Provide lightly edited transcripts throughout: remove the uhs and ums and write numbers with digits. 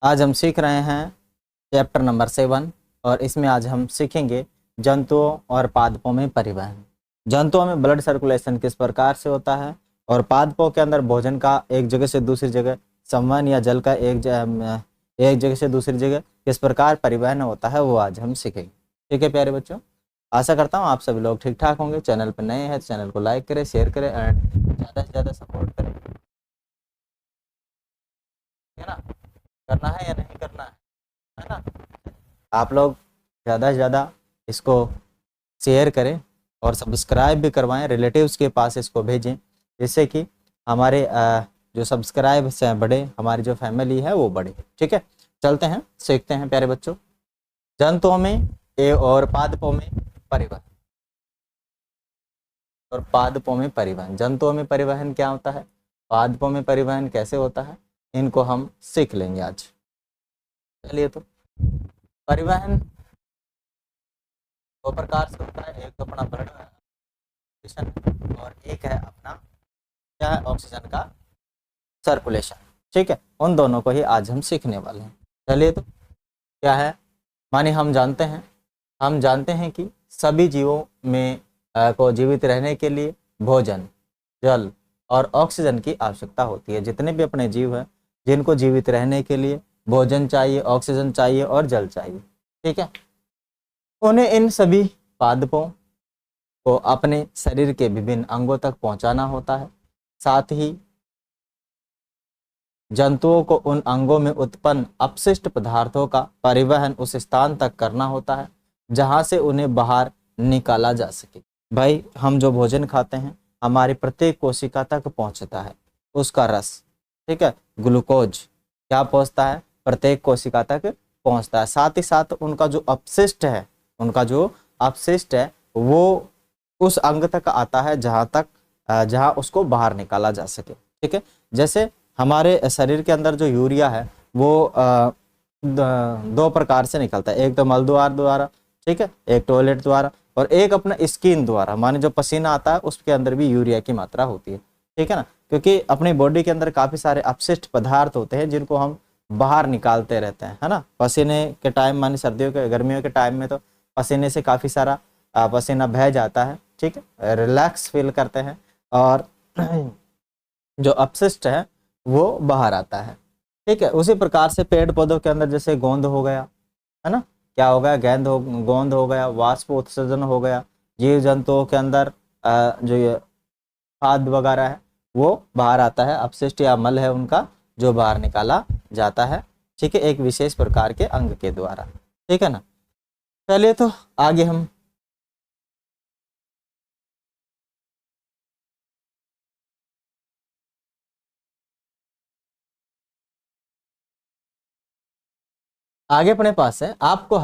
आज हम सीख रहे हैं चैप्टर नंबर 7 और इसमें आज हम सीखेंगे जंतुओं और पादपों में परिवहन। जंतुओं में ब्लड सर्कुलेशन किस प्रकार से होता है और पादपों के अंदर भोजन का एक जगह से दूसरी जगह संवहन या जल का एक जगह से दूसरी जगह किस प्रकार परिवहन होता है वो आज हम सीखेंगे। ठीक है प्यारे बच्चों, आशा करता हूँ आप सभी लोग ठीक ठाक होंगे। चैनल पर नए हैं तो चैनल को लाइक करें, शेयर करें एंड ज़्यादा से ज़्यादा सपोर्ट करें, है ना। करना है या नहीं करना है ना। आप लोग ज़्यादा से ज़्यादा इसको शेयर करें और सब्सक्राइब भी करवाएं, रिलेटिव्स के पास इसको भेजें जिससे कि हमारे जो सब्सक्राइब्स हैं बढ़े, हमारी जो फैमिली है वो बढ़े। ठीक है, चलते हैं सीखते हैं प्यारे बच्चों। जंतुओं में और पादपों में परिवहन और पादपों में परिवहन। जंतुओं में परिवहन क्या होता है, पादपों में परिवहन कैसे होता है, इनको हम सीख लेंगे आज। चलिए, तो परिवहन दो प्रकार से होता है, एक तो अपना ब्लड सर्कुलेशन और एक है अपना क्या है, ऑक्सीजन का सर्कुलेशन। ठीक है, उन दोनों को ही आज हम सीखने वाले हैं। चलिए, तो क्या है, माने हम जानते हैं कि सभी जीवों में को जीवित रहने के लिए भोजन, जल और ऑक्सीजन की आवश्यकता होती है। जितने भी अपने जीव हैं जिनको जीवित रहने के लिए भोजन चाहिए, ऑक्सीजन चाहिए और जल चाहिए। ठीक है, उन्हें इन सभी पादपों को अपने शरीर के विभिन्न अंगों तक पहुंचाना होता है। साथ ही जंतुओं को उन अंगों में उत्पन्न अपशिष्ट पदार्थों का परिवहन उस स्थान तक करना होता है जहां से उन्हें बाहर निकाला जा सके। भाई, हम जो भोजन खाते हैं हमारी प्रत्येक कोशिका तक पहुंचता है उसका रस। ठीक है, ग्लूकोज क्या पहुंचता है, प्रत्येक कोशिका तक पहुंचता है। साथ ही साथ उनका जो अपशिष्ट है वो उस अंग तक आता है जहां उसको बाहर निकाला जा सके। ठीक है, जैसे हमारे शरीर के अंदर जो यूरिया है वो दो प्रकार से निकलता है, एक तो मल द्वारा, ठीक है, एक टॉयलेट द्वारा और एक अपना स्किन द्वारा। माने जो पसीना आता है उसके अंदर भी यूरिया की मात्रा होती है। ठीक है ना, क्योंकि अपनी बॉडी के अंदर काफी सारे अपशिष्ट पदार्थ होते हैं जिनको हम बाहर निकालते रहते हैं, है ना। पसीने के टाइम, माने सर्दियों के गर्मियों के टाइम में तो पसीने से काफी सारा पसीना बह जाता है। ठीक है, रिलैक्स फील करते हैं और जो अपशिष्ट है वो बाहर आता है। ठीक है, उसी प्रकार से पेड़ पौधों के अंदर जैसे गोंद हो गया, है ना, क्या हो गया, गोंद हो गया, वाष्प उत्सर्जन हो गया। जीव जंतुओं के अंदर जो ये खाद वगैरह है वो बाहर आता है, अपशिष्ट या मल है उनका जो बाहर निकाला जाता है। ठीक है, एक विशेष प्रकार के अंग के द्वारा। ठीक है ना, चलिए तो आगे हम अपने पास है आपको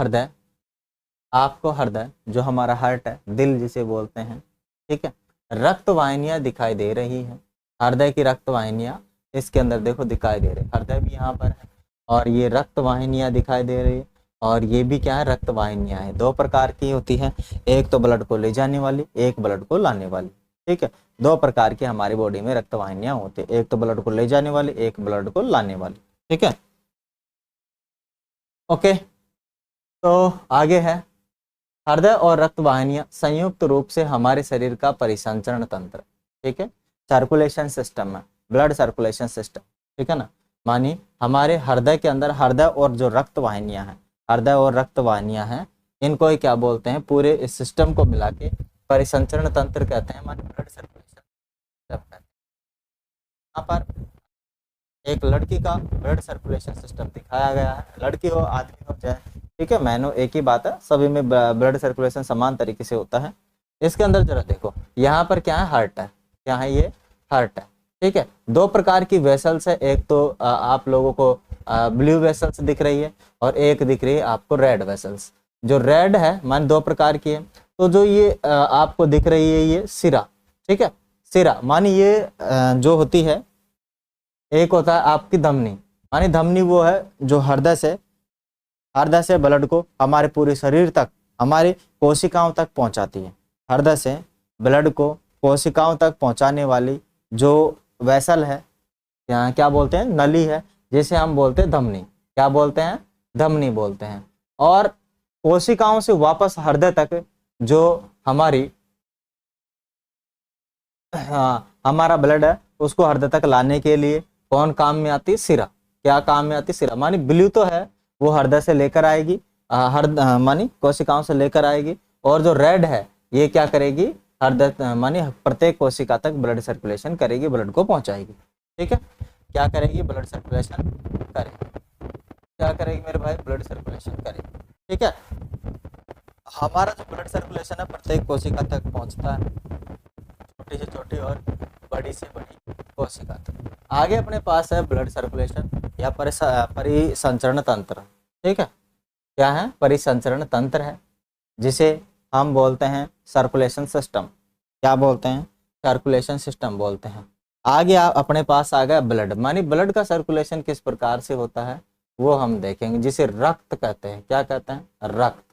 हृदय जो हमारा हार्ट है, दिल जिसे बोलते हैं। ठीक है, रक्त वाहिनियां दिखाई दे रही हैं, हृदय की रक्त वाहिनियां इसके अंदर देखो दिखाई दे रही है। हृदय भी यहाँ पर है और ये रक्त वाहिनियां दिखाई दे रही है और ये भी क्या है, रक्त वाहिनियां है। दो प्रकार की होती है, एक तो ब्लड को ले जाने वाली, एक ब्लड को लाने वाली। ठीक है, दो प्रकार की हमारी बॉडी में रक्त वाहिनियां होती है, एक तो ब्लड को ले जाने वाली, एक ब्लड को लाने वाली। ठीक है, ओके, तो आगे है हृदय और रक्त वाहिनियां संयुक्त रूप से हमारे शरीर का परिसंचरण तंत्र। ठीक है, सर्कुलेशन सिस्टम है, ब्लड सर्कुलेशन सिस्टम। ठीक है ना, मानिए हमारे हृदय के अंदर हृदय और जो रक्त वाहिनियां हैं, इनको ही क्या बोलते हैं, पूरे इस सिस्टम को मिला के परिसंचरण तंत्र कहते हैं, मानिए ब्लड सर्कुलेशन सिस्टम कहते हैं। यहाँ पर एक लड़की का ब्लड सर्कुलेशन सिस्टम दिखाया गया है, लड़की हो आदमी हो चाहे, ठीक है, मैनो एक ही बात है, सभी में ब्लड सर्कुलेशन समान तरीके से होता है। इसके अंदर जरा देखो, यहाँ पर क्या है, हार्ट है, क्या है, ये हार्ट है। ठीक है, दो प्रकार की वेसल्स है, एक तो आप लोगों को ब्लू वेसल्स दिख रही है और एक दिख रही है आपको रेड वेसल्स। जो रेड है मान दो प्रकार की है, तो जो ये आपको दिख रही है ये सिरा। ठीक है, सिरा मानी ये जो होती है, एक होता है आपकी धमनी, मानी धमनी वो है जो हृदय से ब्लड को हमारे पूरे शरीर तक, हमारी कोशिकाओं तक पहुंचाती है। हृदय से ब्लड को कोशिकाओं तक पहुंचाने वाली जो वेसल है, यहाँ क्या बोलते हैं, नली है, जिसे हम बोलते हैं धमनी। क्या बोलते हैं, धमनी बोलते हैं। और कोशिकाओं से वापस हृदय तक जो हमारी हमारा ब्लड है उसको हृदय तक लाने के लिए कौन काम में आती है, सिरा। क्या काम में आती है, सिरा। मानी ब्लू तो है वो हृदय से लेकर आएगी, मानी कोशिकाओं से लेकर आएगी, और जो रेड है ये क्या करेगी, हृदय मानी प्रत्येक कोशिका तक ब्लड सर्कुलेशन करेगी, ब्लड को पहुंचाएगी। ठीक है, क्या करेगी, ब्लड सर्कुलेशन करेगी। क्या करेगी मेरे भाई, ब्लड सर्कुलेशन करेगी। ठीक है, हमारा जो ब्लड सर्कुलेशन है प्रत्येक कोशिका तक पहुंचता है, छोटी से छोटी और बड़ी से बड़ी कोशिका तक। आगे अपने पास है ब्लड सर्कुलेशन या परिसंचरण तंत्र। ठीक है, क्या है, परिसंचरण तंत्र है, जिसे हम बोलते हैं सर्कुलेशन सिस्टम। क्या बोलते हैं, सर्कुलेशन सिस्टम बोलते हैं। आगे अपने पास आ गया ब्लड, मानी ब्लड का सर्कुलेशन किस प्रकार से होता है वो हम देखेंगे, जिसे रक्त कहते हैं। क्या कहते हैं, रक्त।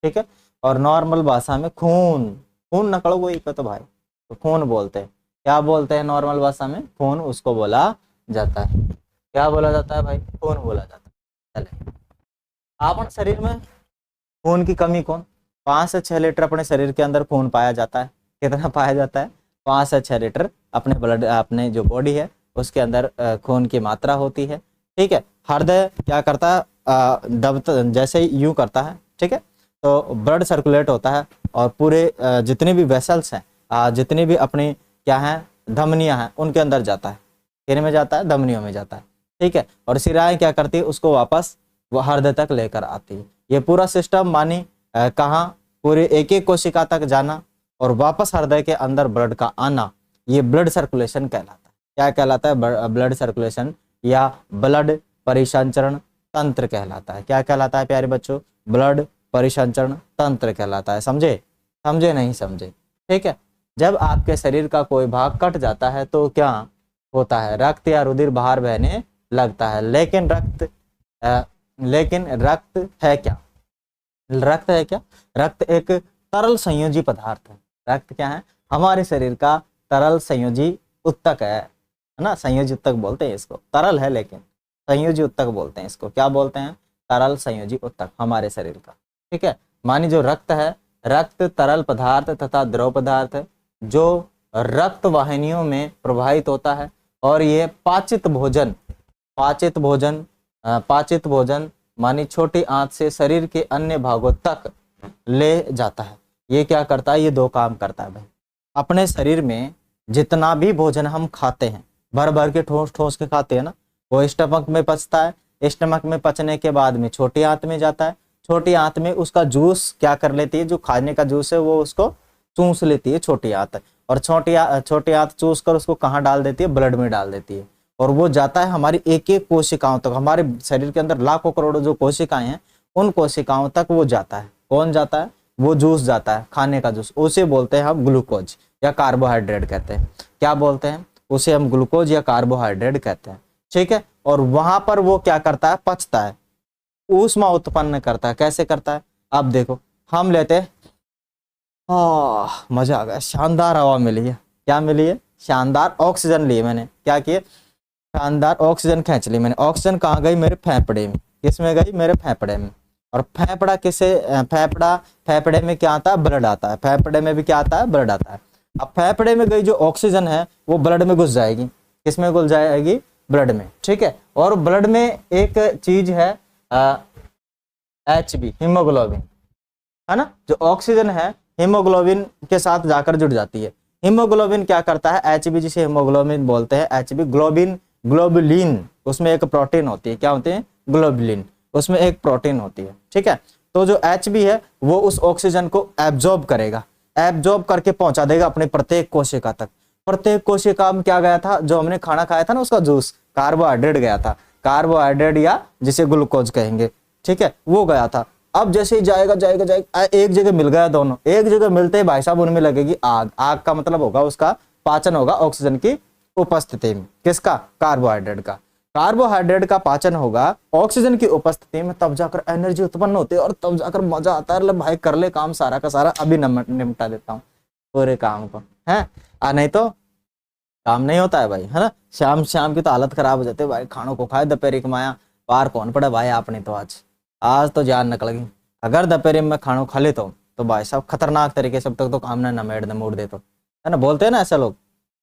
ठीक है, और नॉर्मल भाषा में खून, खून नकलो वही तो भाई, तो खून बोलते हैं। क्या बोलते हैं नॉर्मल भाषा में, खून उसको बोला जाता है। क्या बोला जाता है भाई, खून बोला जाता है। चले, अपन शरीर में खून की कमी कौन, 5 से 6 लीटर अपने शरीर के अंदर खून पाया जाता है। कितना पाया जाता है, 5 से 6 लीटर अपने ब्लड, अपने जो बॉडी है उसके अंदर खून की मात्रा होती है। ठीक है, हृदय क्या करता है, दबता जैसे यूं करता है। ठीक है, तो ब्लड सर्कुलेट होता है और पूरे जितने भी वेसल्स हैं, जितनी भी अपनी क्या है धमनियां हैं उनके अंदर जाता है। किन में जाता है, धमनियों में जाता है। ठीक है, और सिराएं क्या करती है, उसको वापस वो हृदय तक लेकर आती है। ये पूरा सिस्टम मानी कहाँ, पूरे एक एक कोशिका तक जाना और वापस हृदय के अंदर ब्लड का आना, ये ब्लड सर्कुलेशन कहलाता है। क्या कहलाता है, ब्लड सर्कुलेशन या ब्लड परिसंचरण तंत्र कहलाता है। क्या कहलाता है प्यारे बच्चों, ब्लड परिसंचरण तंत्र कहलाता है। समझे, समझे नहीं समझे। ठीक है, जब आपके शरीर का कोई भाग कट जाता है तो क्या होता है, रक्त या रुधिर बाहर बहने लगता है। लेकिन रक्त है क्या, रक्त है क्या, रक्त एक तरल संयोजी पदार्थ है। रक्त क्या है, हमारे शरीर का तरल संयोजी उत्तक है ना, संयोजी उत्तक बोलते हैं इसको, तरल है लेकिन संयोजी उत्तक बोलते हैं इसको। क्या बोलते हैं, तरल संयोजी उत्तक हमारे शरीर का। ठीक है, मानी जो रक्त है, रक्त तरल पदार्थ तथा द्रव पदार्थ है जो रक्त वाहिनियों में प्रवाहित होता है, और ये पाचित भोजन मानी छोटी आंत से शरीर के अन्य भागों तक ले जाता है। ये क्या करता है, ये 2 काम करता है भाई। अपने शरीर में जितना भी भोजन हम खाते हैं, भर भर के ठोस ठोस के खाते हैं ना, वो स्टमक में पचता है। स्टमक में पचने के बाद में छोटी आंत में जाता है। छोटी आंत में उसका जूस क्या कर लेती है, जो खाने का जूस है वो उसको चूस लेती है छोटी आंत, और छोटी आंत चूस कर उसको कहाँ डाल देती है, ब्लड में डाल देती है। और वो जाता है हमारी एक एक कोशिकाओं तक। हमारे शरीर के अंदर लाखों करोड़ों जो कोशिकाएं हैं उन कोशिकाओं तक वो जाता है। कौन जाता है, वो जूस जाता है, खाने का जूस। उसे बोलते हैं हम ग्लूकोज या कार्बोहाइड्रेट कहते हैं। क्या बोलते हैं, उसे हम ग्लूकोज या कार्बोहाइड्रेट कहते हैं। ठीक है, और वहां पर वो क्या करता है, पचता है, ऊष्मा उत्पन्न करता है। कैसे करता है, अब देखो, हम लेते हैं, मजा आ गया, शानदार हवा मिली है। क्या मिली है, शानदार ऑक्सीजन ली मैंने। क्या किए, शानदार ऑक्सीजन खींच ली मैंने। ऑक्सीजन कहाँ गई, मेरे फेफड़े में। किसमें गई, मेरे फेफड़े में। और फेफड़ा किसे, फेफड़े में क्या आता है, ब्लड आता है। फेफड़े में भी क्या आता है, ब्लड आता है। अब फेफड़े में गई जो ऑक्सीजन है वो ब्लड में घुस जाएगी। किसमें घुस जाएगी, ब्लड में। ठीक है, और ब्लड में एक चीज है HB, हीमोग्लोबिन, है ना। जो ऑक्सीजन है हीमोग्लोबिन के साथ जाकर जुड़ जाती है। हीमोग्लोबिन क्या करता है, HB जिसे हीमोग्लोबिन बोलते हैं, HB ग्लोबुलिन, उसमें एक प्रोटीन होती है। क्या होती है, ग्लोबुलिन, उसमें एक प्रोटीन होती है। ठीक है, तो जो HB है वो उस ऑक्सीजन को एब्जॉर्ब करेगा, एब्जॉर्ब करके पहुंचा देगा अपने प्रत्येक कोशिका तक। प्रत्येक कोशिका में क्या गया था, जो हमने खाना खाया था ना उसका जूस, कार्बोहाइड्रेट गया था, कार्बोहाइड्रेट या जिसे ग्लूकोज कहेंगे। ठीक है, वो गया था। अब जैसे ही जाएगा, एक जगह मिल गया, दोनों एक जगह मिलते ही भाई साहब उनमें लगेगी आग। आग का मतलब होगा उसका पाचन होगा ऑक्सीजन की उपस्थिति में। किसका, कार्बोहाइड्रेट का। कार्बोहाइड्रेट का पाचन होगा ऑक्सीजन की उपस्थिति में, तब जाकर एनर्जी उत्पन्न होती है और तब जाकर मजा आता है। भाई कर ले काम सारा का सारा, अभी निपटा देता हूँ पूरे काम को, है नहीं तो काम नहीं होता है भाई, है ना। शाम की तो हालत खराब हो जाती है भाई, खानों को खाए दोपहर कमाया, पार कौन पड़े भाई आपने तो आज तो जान निकल गई। अगर दोपहर में खाना खा ले तो भाई साहब खतरनाक तरीके से अब तक तो काम ना नमेड़ न मोड़ दे तो, है ना, बोलते हैं ना ऐसे लोग।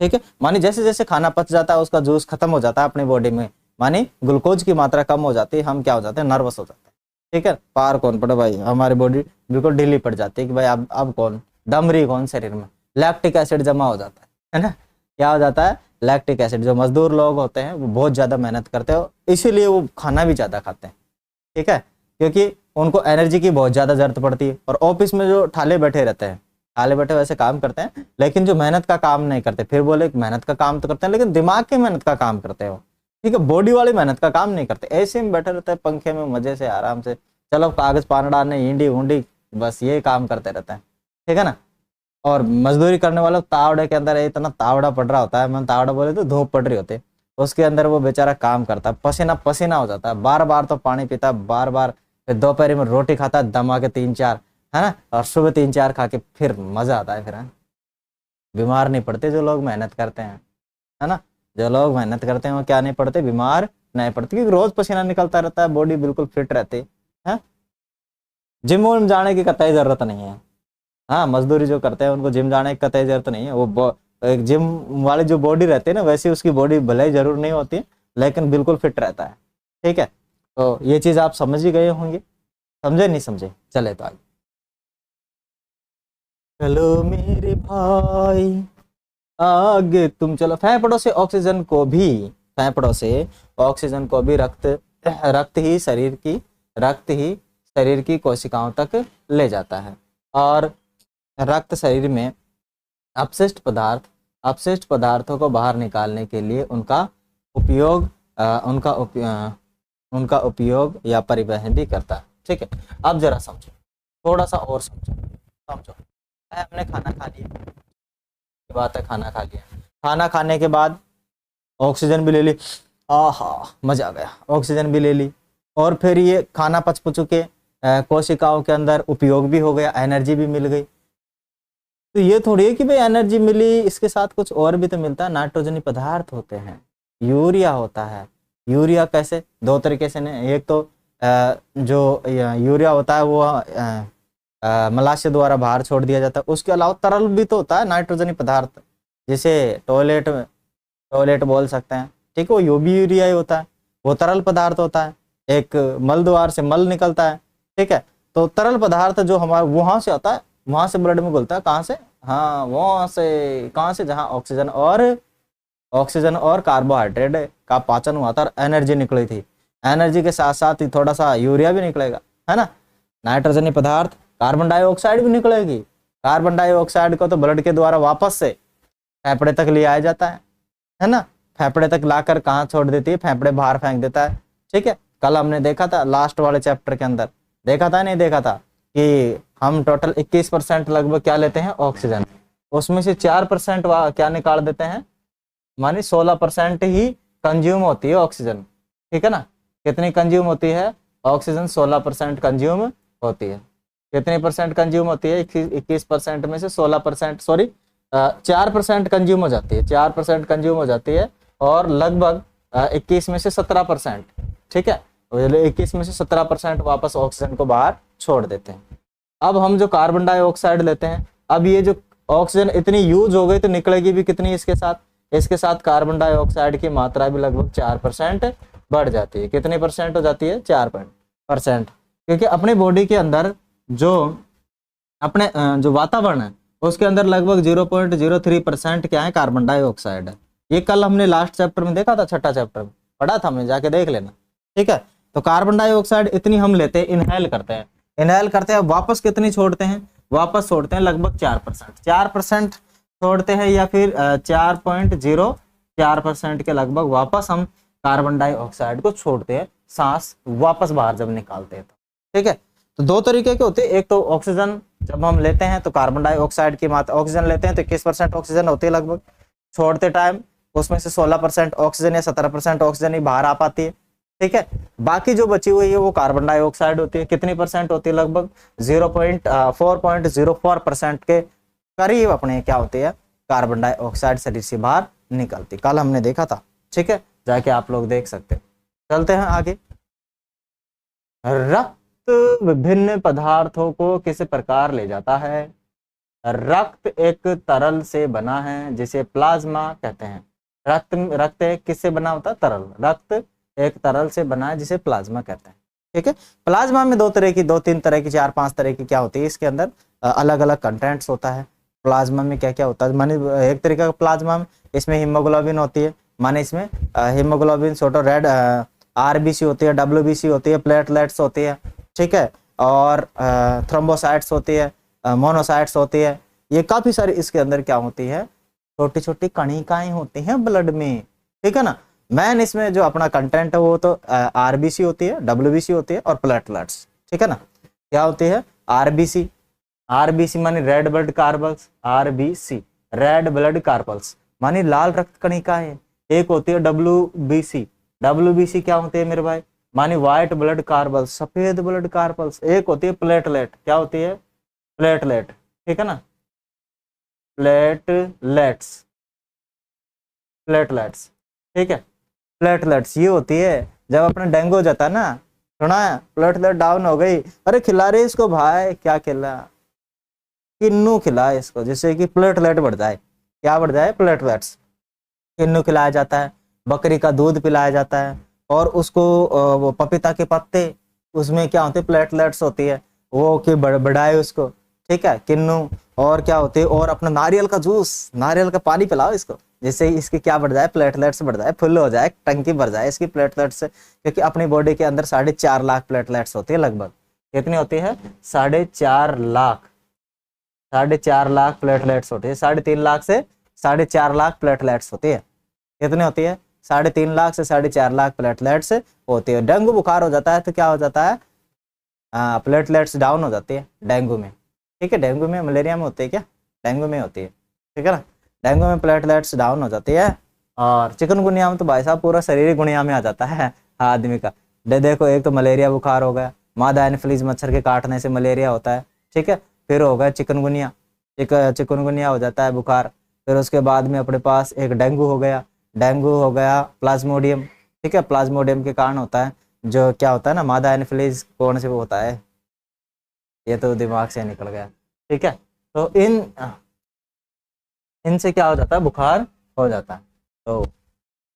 ठीक है, मानी जैसे जैसे खाना पच जाता है उसका जूस खत्म हो जाता है अपनी बॉडी में, मानी ग्लूकोज की मात्रा कम हो जाती है, हम क्या हो जाते हैं, नर्वस हो जाते हैं। ठीक है, पार कौन पड़े भाई, हमारी बॉडी बिल्कुल ढीली पड़ जाती है कि भाई अब कौन दमरी कौन शरीर में, लैक्टिक एसिड जमा हो जाता है ना, क्या हो जाता है, लैक्टिक एसिड। जो मजदूर लोग होते हैं वो बहुत ज्यादा मेहनत करते हो, इसीलिए वो खाना भी ज्यादा खाते हैं। ठीक है, क्योंकि उनको एनर्जी की बहुत ज्यादा जरूरत पड़ती है। और ऑफिस में जो ठाले बैठे रहते हैं, ठाले बैठे वैसे काम करते हैं लेकिन जो मेहनत का काम नहीं करते, फिर बोले मेहनत का काम तो करते हैं लेकिन दिमाग की मेहनत का काम करते हो। ठीक है, बॉडी वाली मेहनत का काम नहीं करते, ऐसे में बैठे रहते हैं पंखे में मजे से आराम से, चलो कागज पान डालने ईंडी ऊंडी, बस ये काम करते रहते हैं। ठीक है ना। और मजदूरी करने वालों तावड़े के अंदर इतना तावड़ा पड़ रहा होता है, मैं तावड़ा बोले तो धूप पड़ रही होती है, उसके अंदर वो बेचारा काम करता है, पसीना पसीना हो जाता है, बार बार तो पानी पीता है, बार बार, फिर दोपहर में रोटी खाता है दमा के 3-4, है ना, और सुबह 3-4 खा के फिर मजा आता है फिर, है? बीमार नहीं पड़ते जो लोग मेहनत करते हैं, है ना, जो लोग मेहनत करते हैं वो क्या नहीं पड़ते, बीमार नहीं पड़ते, क्योंकि रोज पसीना निकलता रहता है, बॉडी बिल्कुल फिट रहती है। जिम में जाने की कतई जरूरत नहीं है। हाँ, मजदूरी जो करते हैं उनको जिम जाने की कतई जरूरत नहीं है। वो एक जिम वाली जो बॉडी रहती है ना, वैसी उसकी बॉडी भले ही जरूर नहीं होती है लेकिन बिल्कुल फिट रहता है। ठीक है, तो ये चीज आप समझ ही गए होंगे, समझे नहीं समझे, चले तो आगे। चलो मेरे भाई आगे तुम चलो। फेफड़ों से ऑक्सीजन को भी, फेफड़ों से ऑक्सीजन को भी रक्त ही शरीर की कोशिकाओं तक ले जाता है। और रक्त शरीर में अपशिष्ट पदार्थों को बाहर निकालने के लिए उनका उपयोग या परिवहन भी करता है। ठीक है, अब जरा समझो, थोड़ा सा और समझो। हमने खाना खा लिया, बात है, खाना खा लिया, खाना खाने के बाद ऑक्सीजन भी ले ली, आहा मजा आ गया, ऑक्सीजन भी ले ली, और फिर ये खाना पच के कोशिकाओं के अंदर उपयोग भी हो गया, एनर्जी भी मिल गई। तो ये थोड़ी है कि भाई एनर्जी मिली, इसके साथ कुछ और भी तो मिलता है, नाइट्रोजनी पदार्थ होते हैं, यूरिया होता है। यूरिया कैसे, दो तरीके से ने, एक तो जो यूरिया होता है वो मलाशय द्वारा बाहर छोड़ दिया जाता है, उसके अलावा तरल भी तो होता है नाइट्रोजनी पदार्थ, जिसे टॉयलेट बोल सकते हैं। ठीक है, वो भी यूरिया ही होता है, वो तरल पदार्थ होता है, एक मल द्वार से मल निकलता है। ठीक है, तो तरल पदार्थ जो हमारा वहां से आता है, वहां से ब्लड में घुलता है, कहाँ से, हाँ वहां से, कहाँ से, जहाँ ऑक्सीजन और कार्बोहाइड्रेट का पाचन हुआ था और एनर्जी निकली थी, एनर्जी के साथ साथ ही थोड़ा सा यूरिया भी निकलेगा, है ना, नाइट्रोजनी पदार्थ, कार्बन डाइऑक्साइड भी निकलेगी। कार्बन डाइऑक्साइड को तो ब्लड के द्वारा वापस से फेफड़े तक ले आया जाता है ना, फेफड़े तक लाकर कहाँ छोड़ देती है, फेफड़े बाहर फेंक देता है। ठीक है, कल हमने देखा था लास्ट वाले चैप्टर के अंदर, देखा था नहीं देखा था कि हम टोटल 21% लगभग क्या लेते हैं, ऑक्सीजन, उसमें से 4% क्या निकाल देते हैं, मानी 16% ही कंज्यूम होती है ऑक्सीजन। ठीक है ना, कितनी कंज्यूम होती है ऑक्सीजन, 16% कंज्यूम होती है। कितने परसेंट कंज्यूम होती है, 21% में से 16%, सॉरी 4% कंज्यूम हो जाती है, 4% कंज्यूम हो जाती है, और लगभग 21 में से 17%, ठीक है, 21 में से 17% वापस ऑक्सीजन को बाहर छोड़ देते हैं। अब हम जो कार्बन डाइऑक्साइड लेते हैं, अब ये जो ऑक्सीजन इतनी यूज हो गई तो निकलेगी भी कितनी इसके साथ कार्बन डाइऑक्साइड की मात्रा भी लगभग 4% बढ़ जाती है। कितनी परसेंट हो जाती है, 4%, क्योंकि अपने बॉडी के अंदर जो वातावरण है उसके अंदर लगभग 0.03% क्या है, कार्बन डाइऑक्साइड है। ये कल हमने लास्ट चैप्टर में देखा था, छठा चैप्टर में पढ़ा था हमने, जाके देख लेना। ठीक है, तो कार्बन डाइऑक्साइड इतनी हम लेते हैं, इनहेल करते हैं, वापस कितनी छोड़ते हैं, वापस छोड़ते हैं लगभग 4% छोड़ते हैं, या फिर 4.04% के लगभग वापस हम कार्बन डाइऑक्साइड को छोड़ते हैं, सांस वापस बाहर जब निकालते हैं तो। ठीक है, तो दो तरीके के होते हैं, एक तो ऑक्सीजन जब हम लेते हैं तो कार्बन डाइऑक्साइड की मात्रा, ऑक्सीजन लेते हैं तो 21% ऑक्सीजन होती है लगभग, छोड़ते टाइम उसमें से 16% ऑक्सीजन या 17% ऑक्सीजन ही बाहर आ पाती है। ठीक है, बाकी जो बची हुई है वो कार्बन डाइऑक्साइड होती है। कितनी परसेंट होती है, लगभग 4.04% के करीब अपने क्या होती है, कार्बन डाइऑक्साइड शरीर से बाहर निकलती, कल हमने देखा था। ठीक है, जाके आप लोग देख सकते हैं। चलते हैं आगे। रक्त विभिन्न पदार्थों को किस प्रकार ले जाता है? रक्त एक तरल से बना है जिसे प्लाज्मा कहते हैं। रक्त रक्त एक किससे बना होता है? तरल। रक्त एक तरल से बना है जिसे प्लाज्मा कहते हैं। ठीक है। प्लाज्मा में दो तीन तरह की, चार पांच तरह की क्या होती है, इसके अंदर अलग अलग कंटेंट्स होता है। प्लाज्मा में क्या क्या होता है, माने एक तरीके का प्लाज्मा में इसमें हीमोग्लोबिन होती है, माने इसमें हीमोग्लोबिन, छोटो रेड आरबीसी होती है, डब्ल्यूबीसी होती है, प्लेटलेट्स होती है, ठीक है, और थ्रोम्बोसाइट्स होती है, मोनोसाइट्स होती है। ये काफी सारी इसके अंदर क्या होती है, छोटी छोटी कणिकाएं होती हैं ब्लड में। ठीक है ना। मैन इसमें जो अपना कंटेंट है वो तो आरबीसी होती है, डब्ल्यूबीसी होती है और प्लेटलेट्स। ठीक है ना। क्या होती है? आरबीसी। आरबीसी मानी red blood carpals, RBC red blood carpals मानी लाल रक्त कणिकाएं। एक होती है डब्ल्यूबीसी। डब्ल्यूबीसी क्या होती है मेरे भाई? मानी व्हाइट ब्लड कार्पल्स, सफेद ब्लड कार्पल्स। एक होती है प्लेटलेट। क्या होती है? प्लेटलेट। ठीक है ना। Platelets, platelets. ठीक है। प्लेटलेट्स ये होती है जब अपना डेंगू हो जाता है ना, सुना है, प्लेटलेट डाउन हो गई, अरे खिला रहे इसको भाई, क्या खिला, किन्नू खिलाए इसको जिससे कि प्लेटलेट बढ़ जाए। क्या बढ़ जाए? प्लेटलेट्स। किन्नू खिलाया जाता है, बकरी का दूध पिलाया जाता है, और उसको वो पपीता के पत्ते, उसमें क्या होते हैं? प्लेटलेट्स होती है, वो कि बढ़ाए उसको। ठीक है, किन्नू। और क्या होते हैं? और अपना नारियल का जूस, नारियल का पानी पिलाओ इसको, जिससे इसकी क्या बढ़ जाए? प्लेटलेट्स बढ़ जाए, फुल हो जाए, टंकी भर जाए इसकी प्लेटलेट्स से। क्योंकि अपनी बॉडी के अंदर 4.5 लाख प्लेटलेट्स होती है लगभग। कितनी होती है? 4.5 लाख। 4.5 लाख प्लेटलेट्स होती है। 3.5 लाख से 4.5 लाख प्लेटलेट्स होती है। कितनी होती है? 3.5 लाख से 4.5 लाख प्लेटलेट्स होती है। डेंगू बुखार हो जाता है तो क्या हो जाता है? प्लेटलेट्स डाउन हो जाती है डेंगू में। ठीक है। डेंगू में, मलेरिया में होती है क्या? डेंगू में होती है। ठीक है ना। डेंगू में प्लेटलेट्स डाउन हो जाती है। और चिकनगुनिया में तो भाई साहब पूरा शरीर ही गुनिया में आ जाता है आदमी का। देखो, एक तो मलेरिया बुखार हो गया, मादा एनोफिलीज मच्छर के काटने से मलेरिया होता है। ठीक है। फिर हो गया चिकनगुनिया, चिकनगुनिया हो जाता है बुखार। फिर उसके बाद में अपने पास एक डेंगू हो गया, डेंगू हो गया प्लाज्मोडियम। ठीक है। प्लाज्मोडियम के कारण होता है, जो क्या होता है ना, मादा एनोफिलीज कौन से वो होता है, ये तो दिमाग से निकल गया। ठीक है। तो इनसे क्या हो जाता है? बुखार हो जाता है। तो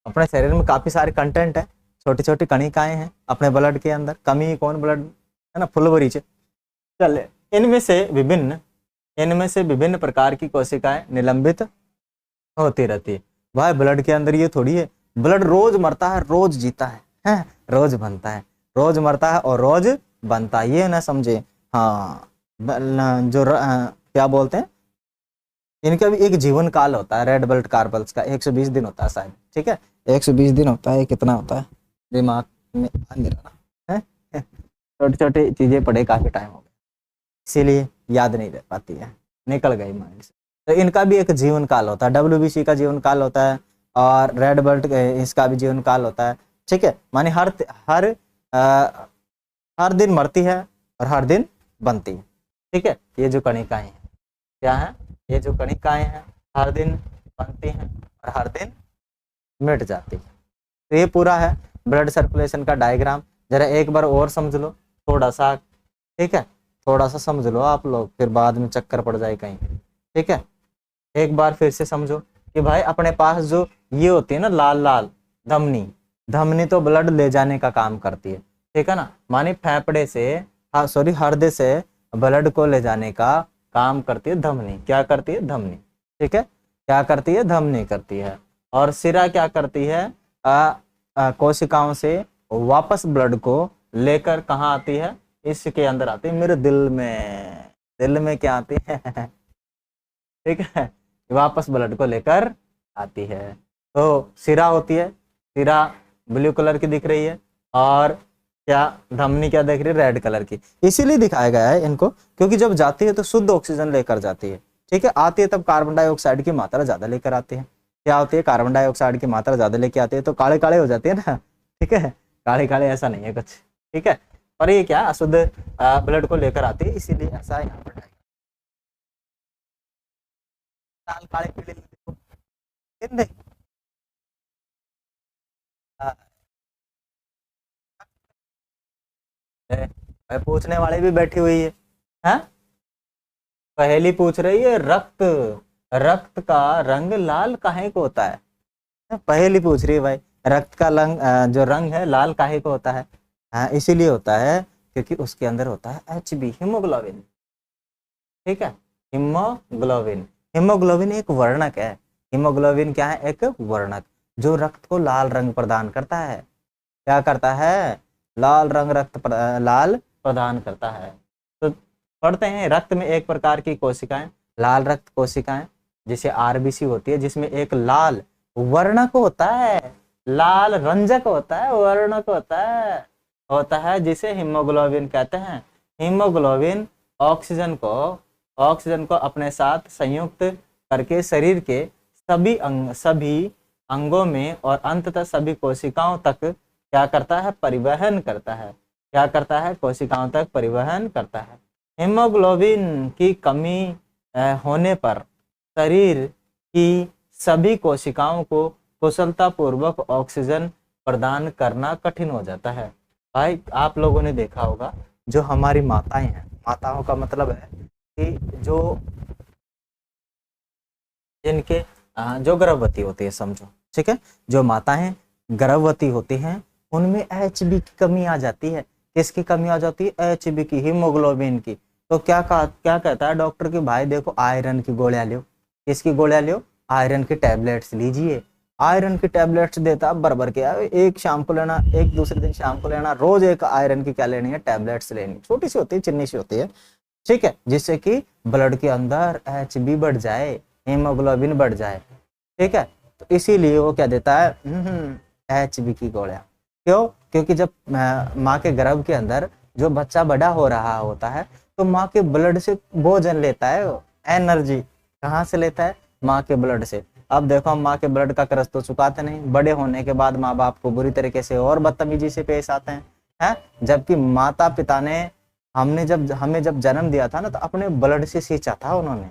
अपने शरीर में काफी सारे कंटेंट है, छोटी छोटी कणिकाएं हैं अपने ब्लड के अंदर। कमी कौन ब्लड है ना, फुल भरी चले। इनमें से विभिन्न प्रकार की कोशिकाएं निलंबित होती रहती है। भाई ब्लड के अंदर ये थोड़ी है, ब्लड रोज मरता है, रोज जीता है, रोज बनता है, रोज मरता है और रोज बनता है, ये ना समझे। हाँ, क्या बोलते हैं, इनका भी एक जीवन काल होता है रेड ब्लड कार्पल्स का, 120 दिन होता है शायद। ठीक है। 120 दिन होता है, कितना होता है दिमाग में आ नहीं रहा है। छोटी छोटी चीजें पढ़े काफी टाइम हो गया, इसीलिए याद नहीं रह पाती है, निकल गई माइंड से। तो इनका भी एक जीवन काल होता है, डब्ल्यूबीसी का जीवन काल होता है, और रेड ब्लड इसका भी जीवन काल होता है। ठीक है। माने हर आ, हर दिन मरती है और हर दिन बनती है। ठीक है। ये जो कणिकाएं हैं, क्या है? ये जो कणिकाएं हैं हर दिन बनती हैं और हर दिन मिट जाती है। तो ये पूरा है ब्लड सर्कुलेशन का डायग्राम। जरा एक बार और समझ लो थोड़ा सा। ठीक है। थोड़ा सा समझ लो आप लोग, फिर बाद में चक्कर पड़ जाए कहीं। ठीक है। एक बार फिर से समझो कि भाई अपने पास जो ये होती है ना लाल लाल धमनी, धमनी तो ब्लड ले जाने का काम करती है। ठीक है ना। मानी फेफड़े से, हाँ सॉरी, हृदय से ब्लड को ले जाने का काम करती है धमनी। क्या करती है? धमनी। ठीक है। क्या करती है? धमनी करती है। और सिरा क्या करती है? कोशिकाओं से वापस ब्लड को लेकर कहाँ आती है? इसके अंदर आती है, मेरे दिल में। दिल में क्या आती है? ठीक है। वापस ब्लड को लेकर आती है। तो सिरा होती है, सिरा ब्लू कलर की दिख रही है, और क्या धमनी क्या दिख रही है? रेड कलर की। इसीलिए दिखाया गया है इनको, क्योंकि जब जाती है तो शुद्ध ऑक्सीजन लेकर जाती है। ठीक है। आती है तब कार्बन डाइऑक्साइड की मात्रा ज्यादा लेकर आती है। क्या होती है? कार्बन डाइऑक्साइड की मात्रा ज्यादा लेके आती है तो काले काले हो जाती है ना। ठीक है। काले काले ऐसा नहीं है कुछ। ठीक है। और ये क्या अशुद्ध ब्लड को लेकर आती है, इसीलिए ऐसा यहाँ पर लाल काले पीले नहीं। भाई पूछने वाली भी बैठी हुई है, हैं? पहेली पूछ रही है, रक्त रक्त का रंग लाल काहे को होता है? पहेली पूछ रही है भाई, रक्त का रंग जो रंग है लाल काहे को होता है? हाँ, इसीलिए होता है क्योंकि उसके अंदर होता है Hb, हीमोग्लोबिन। ठीक है, हीमोग्लोबिन। हीमोग्लोबिन एक वर्णक है। हीमोग्लोबिन क्या है? एक वर्णक जो रक्त को लाल रंग प्रदान करता है। क्या करता है? लाल रंग लाल प्रदान करता है। तो पढ़ते हैं, रक्त में एक प्रकार की कोशिकाएं, लाल रक्त कोशिकाएं, जिसे आरबीसी होती है, जिसमें एक लाल वर्णक होता है, लाल रंजक होता है, वर्णक होता है जिसे हीमोग्लोबिन कहते हैं। हीमोग्लोबिन ऑक्सीजन को अपने साथ संयुक्त करके शरीर के सभी अंगों में और अंततः सभी कोशिकाओं तक क्या करता है? परिवहन करता है। क्या करता है? कोशिकाओं तक परिवहन करता है। हीमोग्लोबिन की कमी होने पर शरीर की सभी कोशिकाओं को कुशलतापूर्वक ऑक्सीजन प्रदान करना कठिन हो जाता है। भाई आप लोगों ने देखा होगा, जो हमारी माताएं हैं, माताओं का मतलब है कि जिनके जो गर्भवती होती है, समझो, ठीक है, जो माताएं गर्भवती होती हैं उनमें Hb की कमी आ जाती है। किसकी कमी आ जाती है? Hb की, हीमोग्लोबिन की। तो क्या कहता है डॉक्टर कि भाई देखो आयरन की गोलियां लो। किसकी गोलियां लो? आयरन की टैबलेट्स लीजिए। आयरन की टैबलेट्स देता है भर के, एक शाम को लेना, एक दूसरे दिन शाम को लेना, रोज एक आयरन की क्या लेनी है? टैबलेट्स लेनी। छोटी सी होती है, चिन्नी सी होती है, ठीक है, जिससे कि ब्लड के अंदर Hb बढ़ जाए, हीमोग्लोबिन बढ़ जाए। ठीक है, तो इसीलिए वो क्या देता है? Hb की गोलियां। क्यों? क्योंकि जब माँ के गर्भ के अंदर जो बच्चा बड़ा हो रहा होता है तो माँ के ब्लड से भोजन लेता है, वो एनर्जी कहाँ से लेता है? माँ के ब्लड से। अब देखो, हम माँ के ब्लड का कर्ज तो चुकाते नहीं, बड़े होने के बाद माँ बाप को बुरी तरीके से और बदतमीजी से पेश आते हैं, जबकि माता पिता ने हमें जब जन्म दिया था ना, तो अपने ब्लड से सींचा था उन्होंने,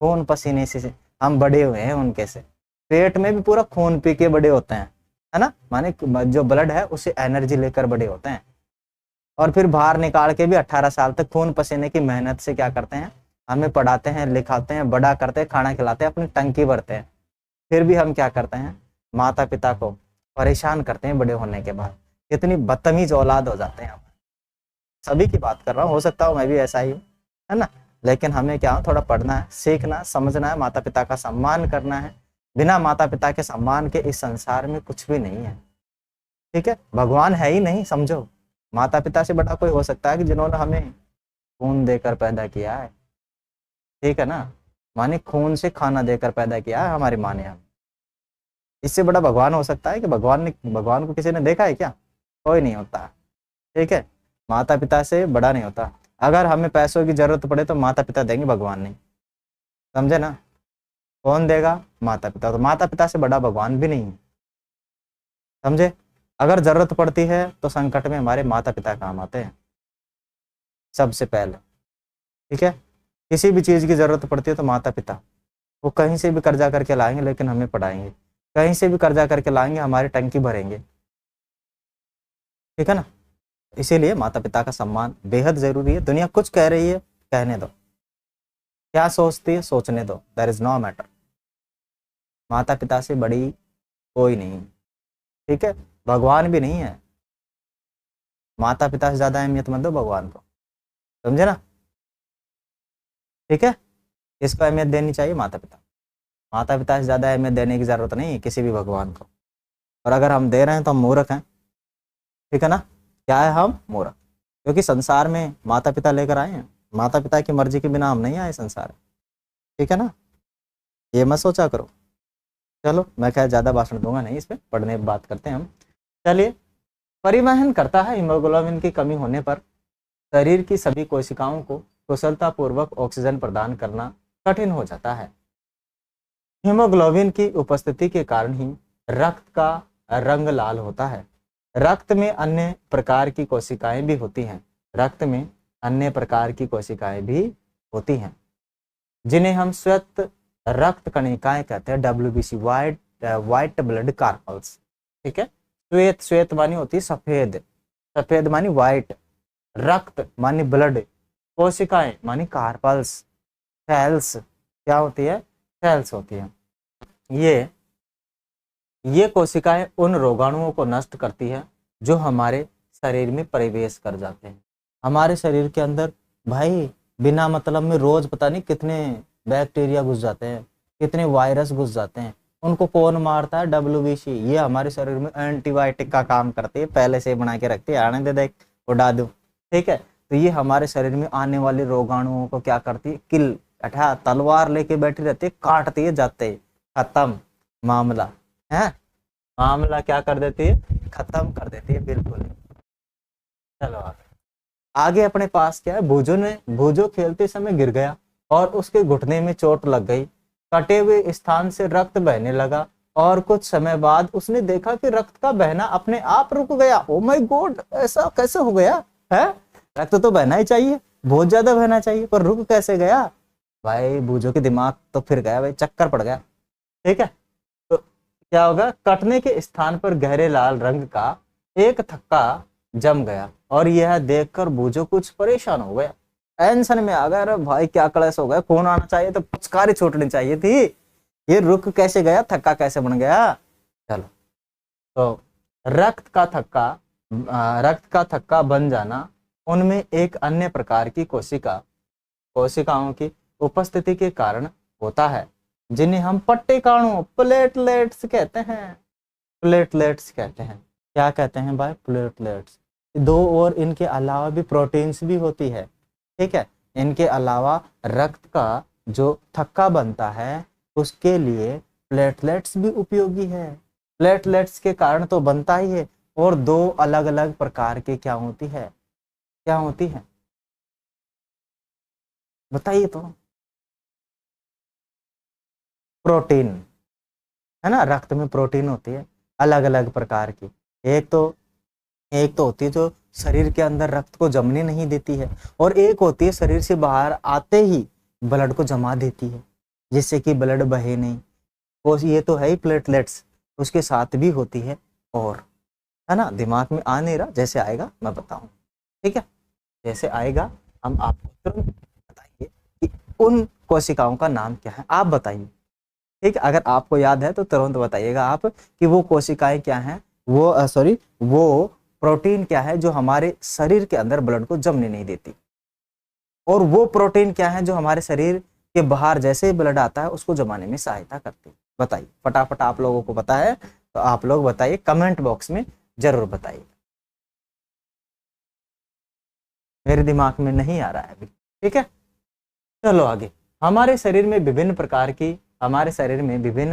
खून पसीने से हम बड़े हुए हैं उनके से। पेट में भी पूरा खून पी के बड़े होते हैं, है ना, माने जो ब्लड है उसे एनर्जी लेकर बड़े होते हैं। और फिर बाहर निकाल के भी 18 साल तक खून पसीने की मेहनत से क्या करते हैं? हमें पढ़ाते हैं, लिखाते हैं, बड़ा करते हैं, खाना खिलाते हैं, अपनी टंकी भरते हैं। फिर भी हम क्या करते हैं? माता पिता को परेशान करते हैं बड़े होने के बाद। कितनी बदतमीज औलाद हो जाते हैं हम। सभी की बात कर रहा हूँ, हो सकता हूँ मैं भी ऐसा ही हूँ, है ना। लेकिन हमें क्या, थोड़ा पढ़ना है, सीखना, समझना है, माता पिता का सम्मान करना है। बिना माता पिता के सम्मान के इस संसार में कुछ भी नहीं है। ठीक है, भगवान है ही नहीं, समझो। माता पिता से बड़ा कोई हो सकता है कि जिन्होंने हमें खून देकर पैदा किया है, ठीक है ना, माने खून से खाना देकर पैदा किया है हमारी माँ ने हमें। इससे बड़ा भगवान हो सकता है कि भगवान को किसी ने देखा है क्या? कोई नहीं होता। ठीक है, माता पिता से बड़ा नहीं होता। अगर हमें पैसों की जरूरत पड़े तो माता पिता देंगे, भगवान नहीं। समझे ना? कौन देगा? माता पिता। तो माता पिता से बड़ा भगवान भी नहीं है, समझे। अगर जरूरत पड़ती है तो संकट में हमारे माता पिता काम आते हैं सबसे पहले। ठीक है, किसी भी चीज की जरूरत पड़ती है तो माता पिता, वो कहीं से भी कर्जा करके लाएंगे लेकिन हमें पढ़ाएंगे, कहीं से भी कर्जा करके लाएंगे, हमारी टंकी भरेंगे। ठीक है ना, इसीलिए माता पिता का सम्मान बेहद जरूरी है। दुनिया कुछ कह रही है, कहने दो, क्या सोचती है सोचने दो, देयर इज नो मैटर। माता पिता से बड़ी कोई नहीं, ठीक है, भगवान भी नहीं है। माता पिता से ज्यादा अहमियत मत दो भगवान को, समझे ना। ठीक है, इसको अहमियत देनी चाहिए, माता पिता। माता पिता से ज्यादा अहमियत देने की जरूरत नहीं है किसी भी भगवान को। और अगर हम दे रहे हैं तो हम मूर्ख हैं। ठीक है ना, क्या है? हम मूर्ख, क्योंकि संसार में माता पिता लेकर आए हैं, माता पिता की मर्जी के बिना हम नहीं आए संसार में। ठीक है ना, ये मत सोचा करो। चलो, मैं खैर ज्यादा भाषण दूंगा नहीं, इस पे पढ़ने बात करते हैं हम। चलिए, परिवहन करता है। हीमोग्लोबिन की कमी होने पर शरीर की सभी कोशिकाओं को कुशलतापूर्वक ऑक्सीजन प्रदान करना कठिन हो जाता है। हीमोग्लोबिन की उपस्थिति के कारण ही रक्त का रंग लाल होता है। रक्त में अन्य प्रकार की कोशिकाएं भी होती हैं। रक्त में अन्य प्रकार की कोशिकाएं भी होती हैं जिन्हें हम श्वेत रक्त कणिकाएं कहते हैं, WBC, व्हाइट ब्लड कार्पल्स। ठीक है, श्वेत, श्वेत मानी होती है सफेद, सफेद मानी व्हाइट, रक्त मानी ब्लड, कोशिकाएं मानी कार्पल्स, सेल्स क्या होती है, सेल्स होती है। ये कोशिकाएं उन रोगाणुओं को नष्ट करती है जो हमारे शरीर में प्रवेश कर जाते हैं। हमारे शरीर के अंदर भाई बिना मतलब में रोज पता नहीं कितने बैक्टीरिया घुस जाते हैं, कितने वायरस घुस जाते हैं। उनको कौन मारता है, WBC। ये हमारे शरीर में एंटीबायोटिक का काम करती है, पहले से बना के रखती है, आने दे देख उड़ा दो, ठीक है। तो ये हमारे शरीर में आने वाले रोगाणुओं को क्या करती है, किल, अठा तलवार लेके बैठी रहती है, काटती है, जाते है, खत्म मामला है, मामला क्या कर देती है, खत्म कर देती है बिल्कुल। चलो आगे अपने पास क्या है, भूजो खेलते समय गिर गया और उसके घुटने में चोट लग गई। कटे हुए स्थान से रक्त बहने लगा और कुछ समय बाद उसने देखा कि रक्त का बहना अपने आप रुक गया। ओ माय गॉड, ऐसा कैसे हो गया है? रक्त तो बहना ही चाहिए, बहुत ज्यादा बहना चाहिए, पर रुक कैसे गया? भाई भूजो के दिमाग तो फिर गया भाई, चक्कर पड़ गया, ठीक है। तो क्या होगा, कटने के स्थान पर गहरे लाल रंग का एक थक्का जम गया और यह देखकर भूजो कुछ परेशान हो गया, टेंशन में आ गया। अरे भाई क्या कलेश हो गया, कौन आना चाहिए तो पुचकारी छोड़नी चाहिए थी, ये रुक कैसे गया, थक्का कैसे बन गया। चलो, तो रक्त का थक्का बन जाना उनमें एक अन्य प्रकार की कोशिकाओं की उपस्थिति के कारण होता है, जिन्हें हम पट्टिकाणु प्लेटलेट्स कहते हैं। प्लेटलेट्स कहते हैं, क्या कहते हैं भाई, प्लेटलेट्स। दो और इनके अलावा भी प्रोटीन्स भी होती है, ठीक है। इनके अलावा रक्त का जो थक्का बनता है उसके लिए प्लेटलेट्स भी उपयोगी है। प्लेटलेट्स के कारण तो बनता ही है, और दो अलग अलग प्रकार के क्या होती है बताइए तो। प्रोटीन है ना, रक्त में प्रोटीन होती है अलग अलग प्रकार की। एक तो होती है जो शरीर के अंदर रक्त को जमने नहीं देती है, और एक होती है शरीर से बाहर आते ही ब्लड को जमा देती है, जिससे कि ब्लड बहे नहीं। और ये तो है ही प्लेटलेट्स, उसके साथ भी होती है, और है ना, दिमाग में आ नहीं रहा, जैसे आएगा मैं बताऊं, ठीक है। जैसे आएगा हम आपको तुरंत बताइए कि उन कोशिकाओं का नाम क्या है, आप बताइए, ठीक है। अगर आपको याद है तो तुरंत बताइएगा आप कि वो कोशिकाएं क्या हैं, वो प्रोटीन क्या है जो हमारे शरीर के अंदर ब्लड को जमने नहीं देती, और वो प्रोटीन क्या है जो हमारे शरीर के बाहर जैसे ही ब्लड आता है उसको जमाने में सहायता करती है। बताइए फटाफट, आप लोगों को पता है तो आप लोग बताइए, कमेंट बॉक्स में जरूर बताइए। मेरे दिमाग में नहीं आ रहा है अभी, ठीक है। चलो आगे। हमारे शरीर में विभिन्न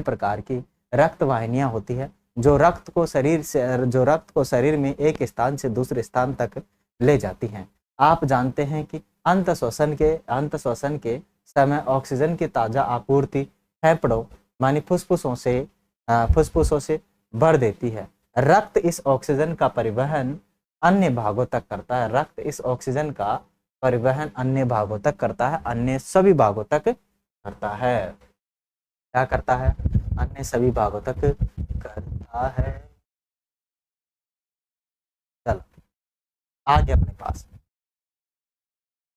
प्रकार की रक्त वाहिनियां होती है जो रक्त को शरीर में एक स्थान से दूसरे स्थान तक ले जाती हैं। आप जानते हैं कि अंत श्वसन के समय ऑक्सीजन की ताजा आपूर्ति फेफड़ों मानी फुसफुसों से भर देती है। रक्त इस ऑक्सीजन का परिवहन अन्य भागों तक करता है। अन्य सभी भागों तक करता है। क्या करता है? अन्य सभी भागों तक करता है। चलो आगे अपने पास।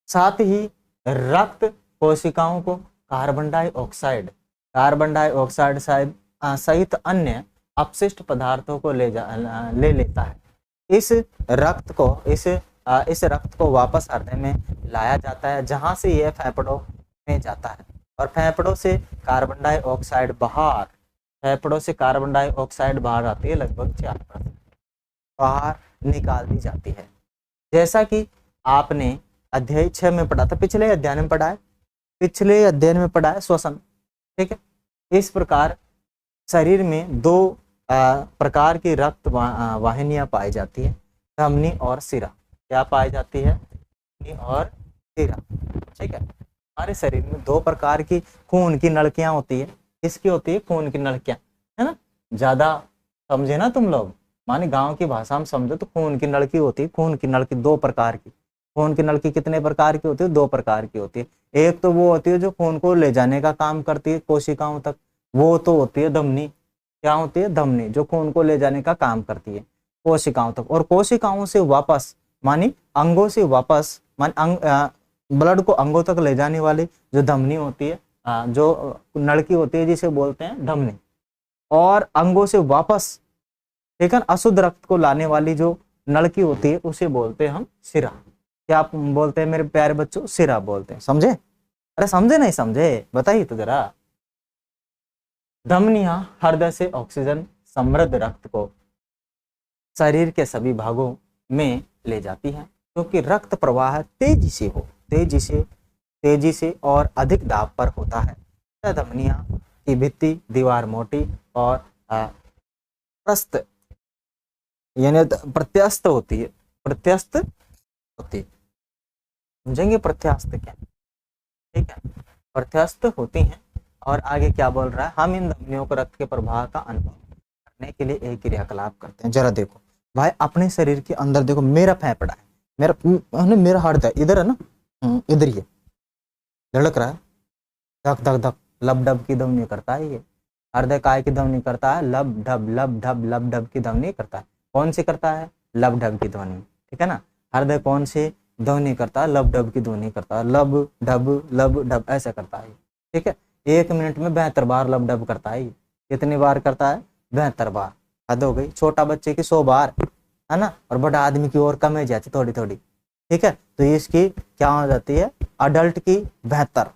साथ ही रक्त कोशिकाओं को कार्बन डाइऑक्साइड सहित अन्य अपशिष्ट पदार्थों को ले लेता है। इस रक्त को वापस हृदय में लाया जाता है, जहां से यह फेफड़ों में जाता है, और फेफड़ों से कार्बन डाइऑक्साइड बाहर आती है, लगभग 4% बाहर निकाल दी जाती है। जैसा कि आपने अध्याय 6 में पढ़ा था, पिछले अध्ययन में पढ़ा है श्वसन, ठीक है। इस प्रकार शरीर में दो प्रकार की रक्त वाहिनियां पाई जाती है, धमनी और शिरा। क्या पाई जाती है? धमनी और शिरा, ठीक है। हमारे शरीर में दो प्रकार की खून की नलकियां होती है। किसकी होती है? खून की नलकियां, है ना। ज्यादा समझे ना तुम लोग, माने गांव की भाषा में समझो तो खून की नलकी होती है। खून की नलकी दो प्रकार की। खून की नलकी कितने प्रकार की होती है? 2 प्रकार की होती है। एक तो वो होती है जो खून को ले जाने का काम करती है कोशिकाओं तक, वो तो होती है धमनी। क्या होती है? धमनी, जो खून को ले जाने का काम करती है कोशिकाओं तक, और कोशिकाओं से वापस मानी अंगों से वापस, ब्लड को अंगों तक ले जाने वाली जो धमनी होती है, जो नलकी होती है, जिसे बोलते हैं धमनी, और अंगों से वापस, ठीक है, अशुद्ध रक्त को लाने वाली जो नलकी होती है उसे बोलते हैं हम सिरा। क्या आप बोलते हैं मेरे प्यारे बच्चों? सिरा बोलते हैं। समझे? अरे समझे नहीं समझे? बताइए तो जरा। धमनियां हृदय से ऑक्सीजन समृद्ध रक्त को शरीर के सभी भागों में ले जाती है, क्योंकि रक्त प्रवाह तेजी से और अधिक दाब पर होता है। धमनियां की भित्ति दीवार मोटी और प्रस्थ यानी प्रत्यास्थ होती है। समझेंगे प्रत्यास्थ क्या? ठीक है, प्रत्यास्थ होती हैं। और आगे क्या बोल रहा है? हम इन धमनियों को रक्त के प्रवाह का अनुभव करने के लिए एक क्रियाकलाप करते हैं। जरा देखो भाई, अपने शरीर के अंदर देखो, मेरा फेफड़ा है, मेरा हृदय इधर है ना, इधर ही धड़क रहा है, धक धक धक, लब डब की ध्वनि करता है। ये हृदय काय की ध्वनि करता है? लब ढब लब ढब लब ढब की ध्वनि करता है। कौन सी करता है? लब ढब की ध्वनि, ठीक है ना। हृदय कौन सी ध्वनि करता है? लब ढब की ध्वनि करता है। लब ढब ऐसे करता है, ठीक है। 1 मिनट में 72 बार लब डब करता है। कितनी बार करता है? 72 बार। हद हो गई। छोटा बच्चे की 100 बार, है ना, और बड़ा आदमी की और कम हो जाती थोड़ी थोड़ी, ठीक है। तो इसकी क्या हो जाती है? अडल्ट की 72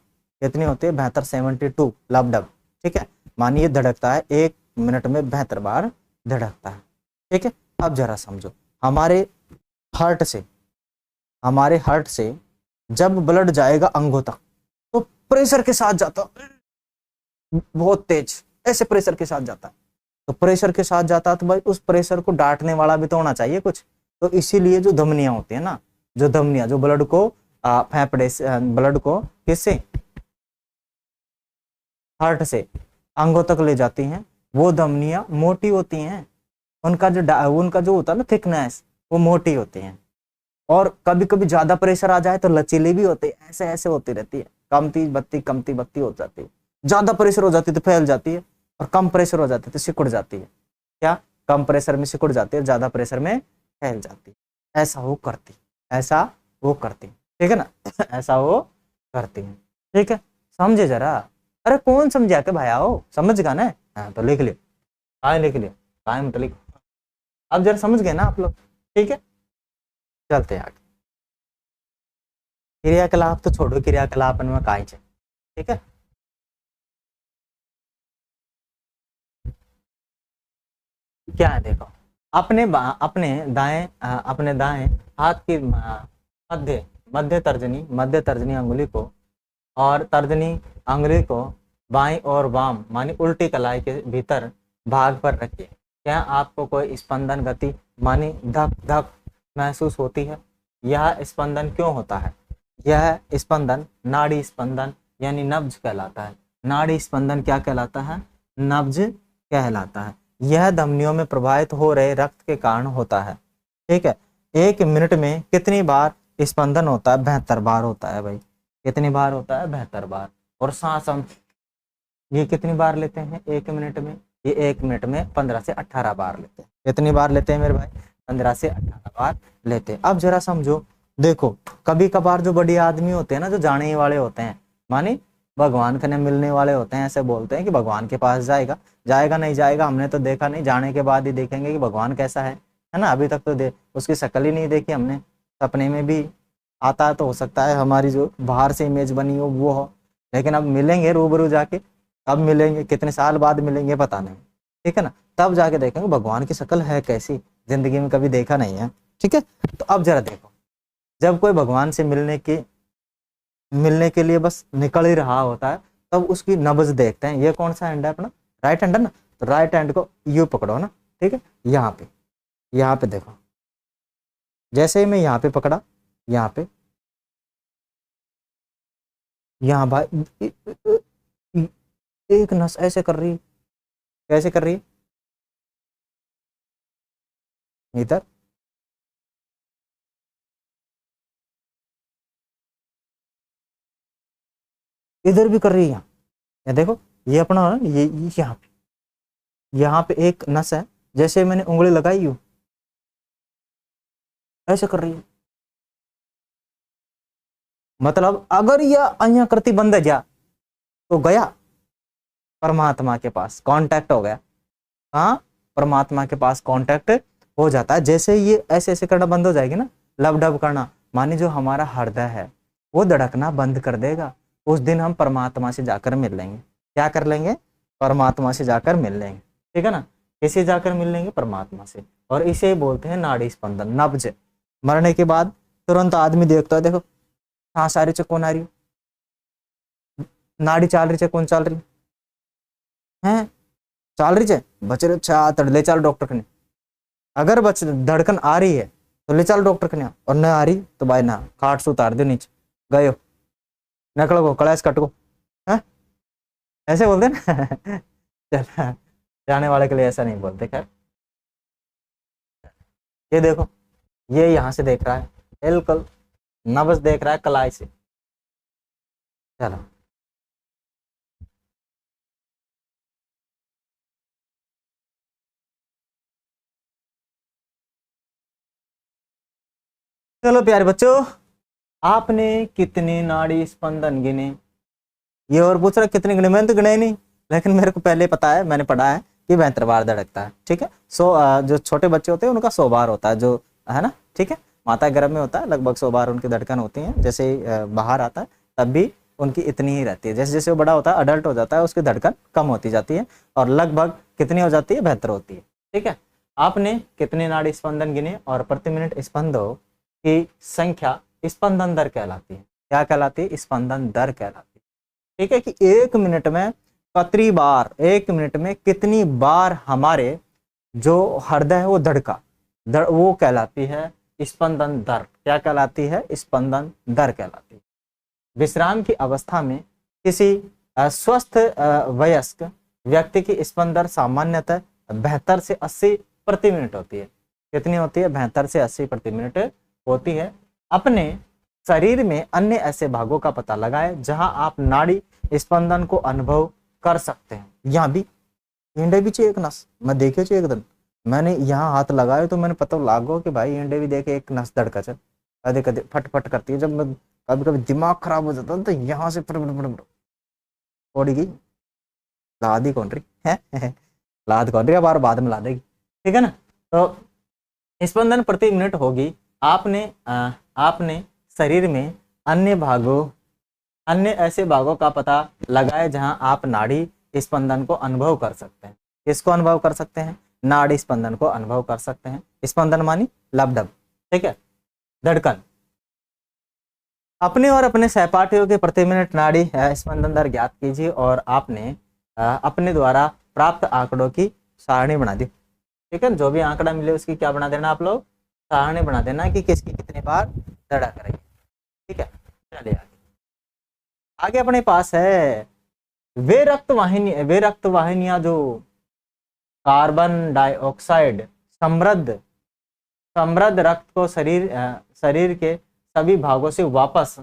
कितनी होती है? 72, 72 लब डब, ठीक है। मानिए धड़कता है 1 मिनट में 72 बार धड़कता है, ठीक है। अब जरा समझो, हमारे हार्ट से जब ब्लड जाएगा अंगों तक तो प्रेशर के साथ जाता, बहुत तेज ऐसे प्रेशर के साथ जाता है। तो प्रेशर के साथ जाता है तो भाई उस प्रेशर को डांटने वाला भी तो होना चाहिए कुछ। तो इसीलिए जो धमनियां होती है ना, जो धमनियां जो ब्लड को फेफड़े से, ब्लड को किससे? हार्ट से अंगों तक ले जाती हैं, वो धमनियां मोटी होती हैं। उनका जो होता है ना थिकनेस, वो मोटी होती हैं। और कभी कभी ज्यादा प्रेशर आ जाए तो लचीली भी होती है, ऐसे ऐसे होती रहती है, कमती बत्ती हो जाती है। ज्यादा प्रेशर हो जाती है तो फैल जाती है, और कम प्रेशर हो जाती है तो सिकुड़ जाती है। क्या? कम प्रेशर में सिकुड़ जाती है, ज्यादा प्रेशर में फैल जाती है। ऐसा वो करती, ठीक है ना। ऐसा वो करती है, ठीक है। समझे जरा? अरे कौन समझा के भाई? आओ समझ गया ना? हाँ तो लिख लियो, लिख लियो, मत लिख। अब जरा समझ गए ना आप लोग? ठीक है, चलते हैं आगे। क्रियाकलाप तो छोड़ो, क्रियाकलाप में काय है, ठीक है। क्या है देखो, अपने दाएं हाथ की मध्य तर्जनी अंगुली को और तर्जनी अंगुली को बाईं और वाम मानी उल्टी कलाई के भीतर भाग पर रखिए। क्या आपको कोई स्पंदन गति मानी धक धक महसूस होती है? यह स्पंदन क्यों होता है? यह स्पंदन नाड़ी स्पंदन यानी नब्ज कहलाता है। नाड़ी स्पंदन क्या कहलाता है? नब्ज कहलाता है। यह धमनियों में प्रवाहित हो रहे रक्त के कारण होता है, ठीक है। 1 मिनट में कितनी बार स्पंदन होता है? 72 बार होता है भाई। कितनी बार होता है? 72 बार। और सांस हम ये कितनी बार लेते हैं 1 मिनट में? ये 1 मिनट में 15 से 18 बार लेते हैं। कितनी बार लेते हैं मेरे भाई? 15 से 18 बार लेते हैं। अब जरा समझो, देखो कभी कभार जो बड़े आदमी होते हैं ना, जो जाने ही वाले होते हैं, मानी भगवान के मिलने वाले होते हैं, ऐसे बोलते हैं कि भगवान के पास जाएगा नहीं जाएगा हमने तो देखा नहीं, जाने के बाद ही देखेंगे कि भगवान कैसा है ना। अभी तक तो उसकी शक्ल ही नहीं देखी हमने, सपने में भी आता है तो हो सकता है हमारी जो बाहर से इमेज बनी हो वो हो, लेकिन अब मिलेंगे रूबरू जाके, कब मिलेंगे, कितने साल बाद मिलेंगे पता नहीं, ठीक है ना। तब जाके देखेंगे भगवान की शक्ल है कैसी, जिंदगी में कभी देखा नहीं है, ठीक है। तो अब जरा देखो, जब कोई भगवान से मिलने के लिए बस निकल ही रहा होता है, तब उसकी नब्ज देखते हैं। ये कौन सा हैंड है अपना? राइट हैंड है ना। तो राइट हैंड को यूं पकड़ो ना, ठीक है। यहाँ पे देखो, जैसे ही मैं यहाँ पे पकड़ा, यहाँ भाई एक नस ऐसे कर रही है। कैसे कर रही है? इधर इधर भी कर रही है। ये देखो, ये अपना ये यहाँ पे एक नस है, जैसे मैंने उंगली लगाई हूँ ऐसे कर रही है। मतलब अगर यह અહીંયા करती बंद जा तो गया परमात्मा के पास, कांटेक्ट हो गया। हाँ, परमात्मा के पास कांटेक्ट हो जाता है। जैसे ये ऐसे ऐसे करना बंद हो जाएगी ना, लब डब करना, माने जो हमारा हृदय है वो धड़कना बंद कर देगा, उस दिन हम परमात्मा से जाकर मिल लेंगे। क्या कर लेंगे? परमात्मा से जाकर मिल लेंगे। ठीक है ना, कैसे जाकर मिल लेंगे? परमात्मा से। और इसे बोलते हैं नाड़ी स्पंदन, नब्ज। मरने के बाद तुरंत आदमी देखता है, देखो सांस आ रही है, कौन आ रही है, नाड़ी चाल रही है, कौन चाल रही है, चाल रही है, बच रहे, अच्छा ले चल डॉक्टर कने। अगर बच धड़कन आ रही है तो ले चल डॉक्टर कने, और न आ रही तो भाई ना खाट से उतार दो नीचे, गयो नकल को कलाश कट को, है ऐसे बोलते ना चल, जाने वाले के लिए ऐसा नहीं बोलते। खैर ये देखो, ये यहां से देख रहा है बिल्कुल, नब्ज देख रहा है कलाई से। चलो चलो प्यारे बच्चों, आपने कितने नाड़ी स्पंदन गिने? ये और पूछ रहा कितने गिने, मैंने तो गिने ही नहीं, लेकिन मेरे को पहले पता है, मैंने पढ़ा है कि 72 बार धड़कता है। ठीक है, जो छोटे बच्चे होते हैं उनका 100 बार होता है, जो है ना। ठीक है, माता गर्भ में होता है लगभग 100 बार उनकी धड़कन होती है। जैसे बाहर आता है तब भी उनकी इतनी ही रहती है। जैसे जैसे वो बड़ा होता है, अडल्ट हो जाता है, उसकी धड़कन कम होती जाती है और लगभग कितनी हो जाती है? 72 होती है। ठीक है, आपने कितने नाड़ी स्पंदन गिने? और प्रति मिनट स्पंदों की संख्या स्पंदन दर कहलाती है। क्या कहलाती है? स्पंदन दर कहलाती है। ठीक है, कि एक मिनट में कितनी बार, एक मिनट में कितनी बार हमारे जो हृदय है वो धड़का, वो कहलाती है स्पंदन दर। क्या कहलाती है? स्पंदन दर कहलाती है। विश्राम की अवस्था में किसी स्वस्थ वयस्क व्यक्ति की स्पंदन दर सामान्यतः 72 से 80 प्रति मिनट होती है। कितनी होती है? 72 से 80 प्रति मिनट होती है। अपने शरीर में अन्य ऐसे भागों का पता लगाएं जहां आप नाड़ी स्पंदन को अनुभव कर सकते हैं। यहाँ भी इंडे भी एक नस मैं देखे एक दिन, मैंने यहाँ हाथ लगाए तो मैंने पता लागो कि भाई इंडे भी देखे एक नस धड़का चल, कदे कदे फट फट करती है। जब मैं कभी कभी दिमाग खराब हो जाता है तो यहाँ से उड़ गई, लाद ही कौन रही है लाद कौन रही है, बार बाद में ला देगी। ठीक है ना, तो स्पंदन प्रति मिनट होगी। आपने शरीर में अन्य ऐसे भागों का पता लगाए जहां आप नाड़ी स्पंदन को अनुभव कर सकते हैं। किसको अनुभव कर सकते हैं? नाड़ी स्पंदन को अनुभव कर सकते हैं। स्पंदन मानी लबडब। ठीक है, धड़कन। अपने और अपने सहपाठियों के प्रति मिनट नाड़ी स्पंदन दर ज्ञात कीजिए और आपने अपने द्वारा प्राप्त आंकड़ों की सारणी बना दी। ठीक है, जो भी आंकड़ा मिले उसकी क्या बना देना आप लोग? सारणी बना देना कि किसकी कितनी बार धड़क रही है। ठीक है, चलिए आगे अपने पास है वे रक्त वाहिनियां जो कार्बन डाइऑक्साइड समृद्ध रक्त को शरीर के सभी भागों से वापस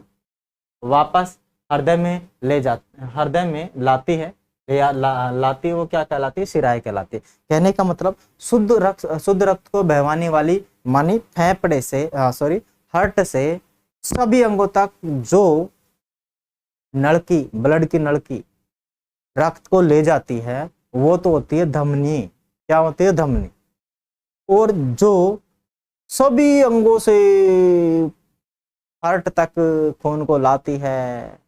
हृदय में लाती है या लाती है। वो क्या कहलाती है? शिराएं कहलाती है। कहने का मतलब शुद्ध रक्त को बहवाने वाली मानी फेफड़े से हार्ट से सभी अंगों तक जो नलकी, ब्लड की नलकी रक्त को ले जाती है वो तो होती है धमनी। क्या होती है? धमनी। और जो सभी अंगों से हार्ट तक खून को लाती है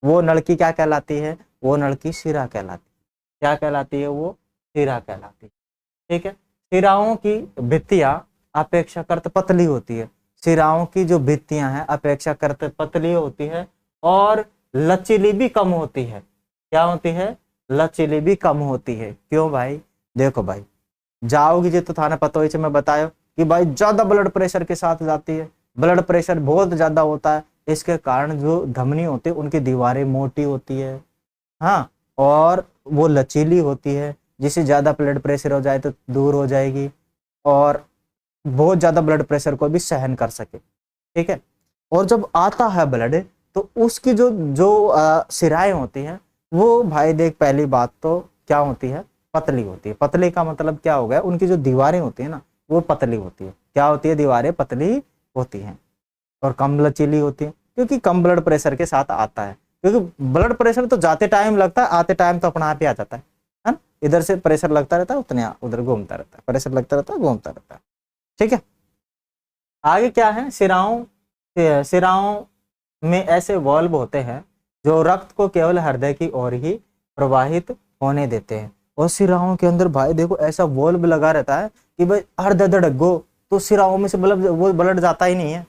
वो नलकी क्या कहलाती है? वो नलकी शिरा कहलाती है। क्या कहलाती है? वो शिरा कहलाती है। ठीक है, शिराओं की भित्तियां अपेक्षाकृत पतली होती है। शिराओं की जो भित्तियां हैं अपेक्षाकृत पतली होती है और लचीली भी कम होती है। क्या होती है? लचीली भी कम होती है। क्यों भाई? देखो भाई, जाओगी जी तो थाना पता हो, मैं बताया कि भाई ज्यादा ब्लड प्रेशर के साथ जाती है, ब्लड प्रेशर बहुत ज्यादा होता है, इसके कारण जो धमनी होती है उनकी दीवारें मोटी होती है। हाँ, और वो लचीली होती है, जिसे ज्यादा ब्लड प्रेशर हो जाए तो दूर हो जाएगी और बहुत ज्यादा ब्लड प्रेशर को भी सहन कर सके। ठीक है, और जब आता है ब्लड तो उसकी जो जो सिराएं होती हैं वो भाई देख, पहली बात तो क्या होती है? पतली होती है। पतली का मतलब क्या हो गया? उनकी जो दीवारें होती है ना वो पतली होती है। क्या होती है? दीवारें पतली होती हैं और कम लचीली होती है। क्योंकि कम ब्लड प्रेशर के साथ आता है, क्योंकि ब्लड प्रेशर तो जाते टाइम लगता है, आते टाइम तो अपना आप ही आ जाता है ना। इधर से प्रेशर लगता रहता है, उतने उधर घूमता रहता है, प्रेशर लगता रहता है, घूमता रहता है। ठीक है, आगे क्या है, सिराओं में ऐसे वाल्व होते हैं जो रक्त को केवल हृदय की ओर ही प्रवाहित होने देते हैं। और सिराओं के अंदर भाई देखो ऐसा वाल्व लगा रहता है कि भाई हृदय धड़क गो तो सिराओं में से वो ब्लड जाता ही नहीं है,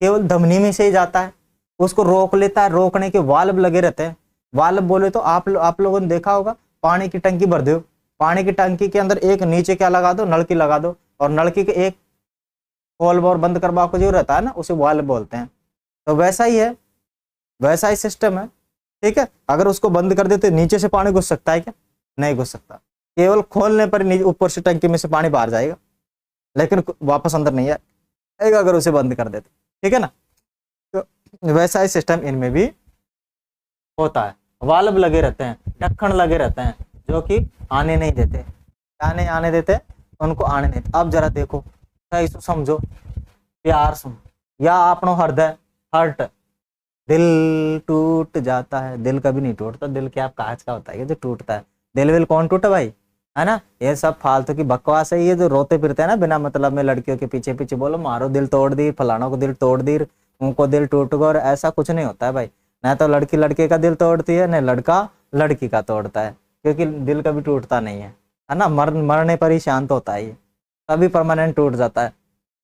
केवल धमनी में से ही जाता है, उसको रोक लेता है। रोकने के वाल्व लगे रहते हैं। वाल्व बोले तो आप लोगों ने देखा होगा, पानी की टंकी भर दो, पानी की टंकी के अंदर एक नीचे क्या लगा दो, नलकी लगा दो, और नलकी के एक खोल और बंद करवा को जो रहता है ना, उसे वाल्व बोलते हैं। तो वैसा ही है, वैसा ही सिस्टम है। ठीक है, अगर उसको बंद कर देते नीचे से पानी घुस सकता है क्या? नहीं घुस सकता, केवल खोलने पर ऊपर से टंकी में से पानी बाहर जाएगा, लेकिन वापस अंदर नहीं आएगा अगर उसे बंद कर देते। ठीक है ना, तो वैसा ही सिस्टम इनमें भी होता है। वाल्व लगे रहते हैं, ढक्कन लगे रहते हैं, जो कि आने नहीं देते, क्या नहीं आने देते, उनको आने नहीं देते। अब जरा देखो, सही से समझो, प्यार से, या अपनो हृदय हर्ट, दिल टूट जाता है, दिल कभी नहीं टूटता, दिल क्या कांच का होता है जो टूटता है, दिल विल कौन टूटा भाई, है ना। ये सब फालतू की बकवास है, ये जो रोते फिरते हैं ना बिना मतलब में लड़कियों के पीछे पीछे, बोलो मारो दिल तोड़ दी, फलानों को दिल तोड़ दी, उनको दिल टूट गया, और ऐसा कुछ नहीं होता है भाई। ना तो लड़की लड़के का दिल तोड़ती है, न लड़का लड़की का तोड़ता है, क्योंकि दिल कभी टूटता नहीं है ना। मरने पर ही शांत होता है, ये तभी परमानेंट टूट जाता है।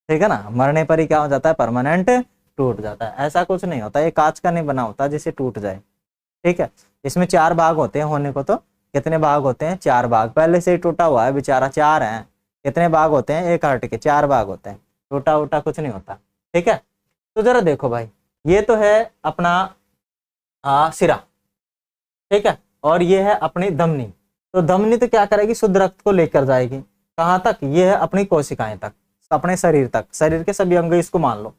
ठीक है ना, मरने पर ही क्या हो जाता है, परमानेंट टूट जाता है। ऐसा कुछ नहीं होता, ये कांच का नहीं बना होता जिसे टूट जाए। ठीक है, इसमें 4 भाग होते हैं होने को, तो कितने भाग होते हैं, 4 भाग, पहले से ही टूटा हुआ है बेचारा, 4 हैं। कितने भाग होते हैं, एक हार्ट के 4 भाग होते हैं, टूटा उटा कुछ नहीं होता। ठीक है, तो जरा देखो भाई, ये तो है अपना सिरा, ठीक है, और ये है अपनी धमनी। तो धमनी तो क्या करेगी, शुद्ध रक्त को लेकर जाएगी कहाँ तक, ये है अपनी कोशिकाएं तक, अपने शरीर तक, शरीर के सभी अंग इसको मान लो,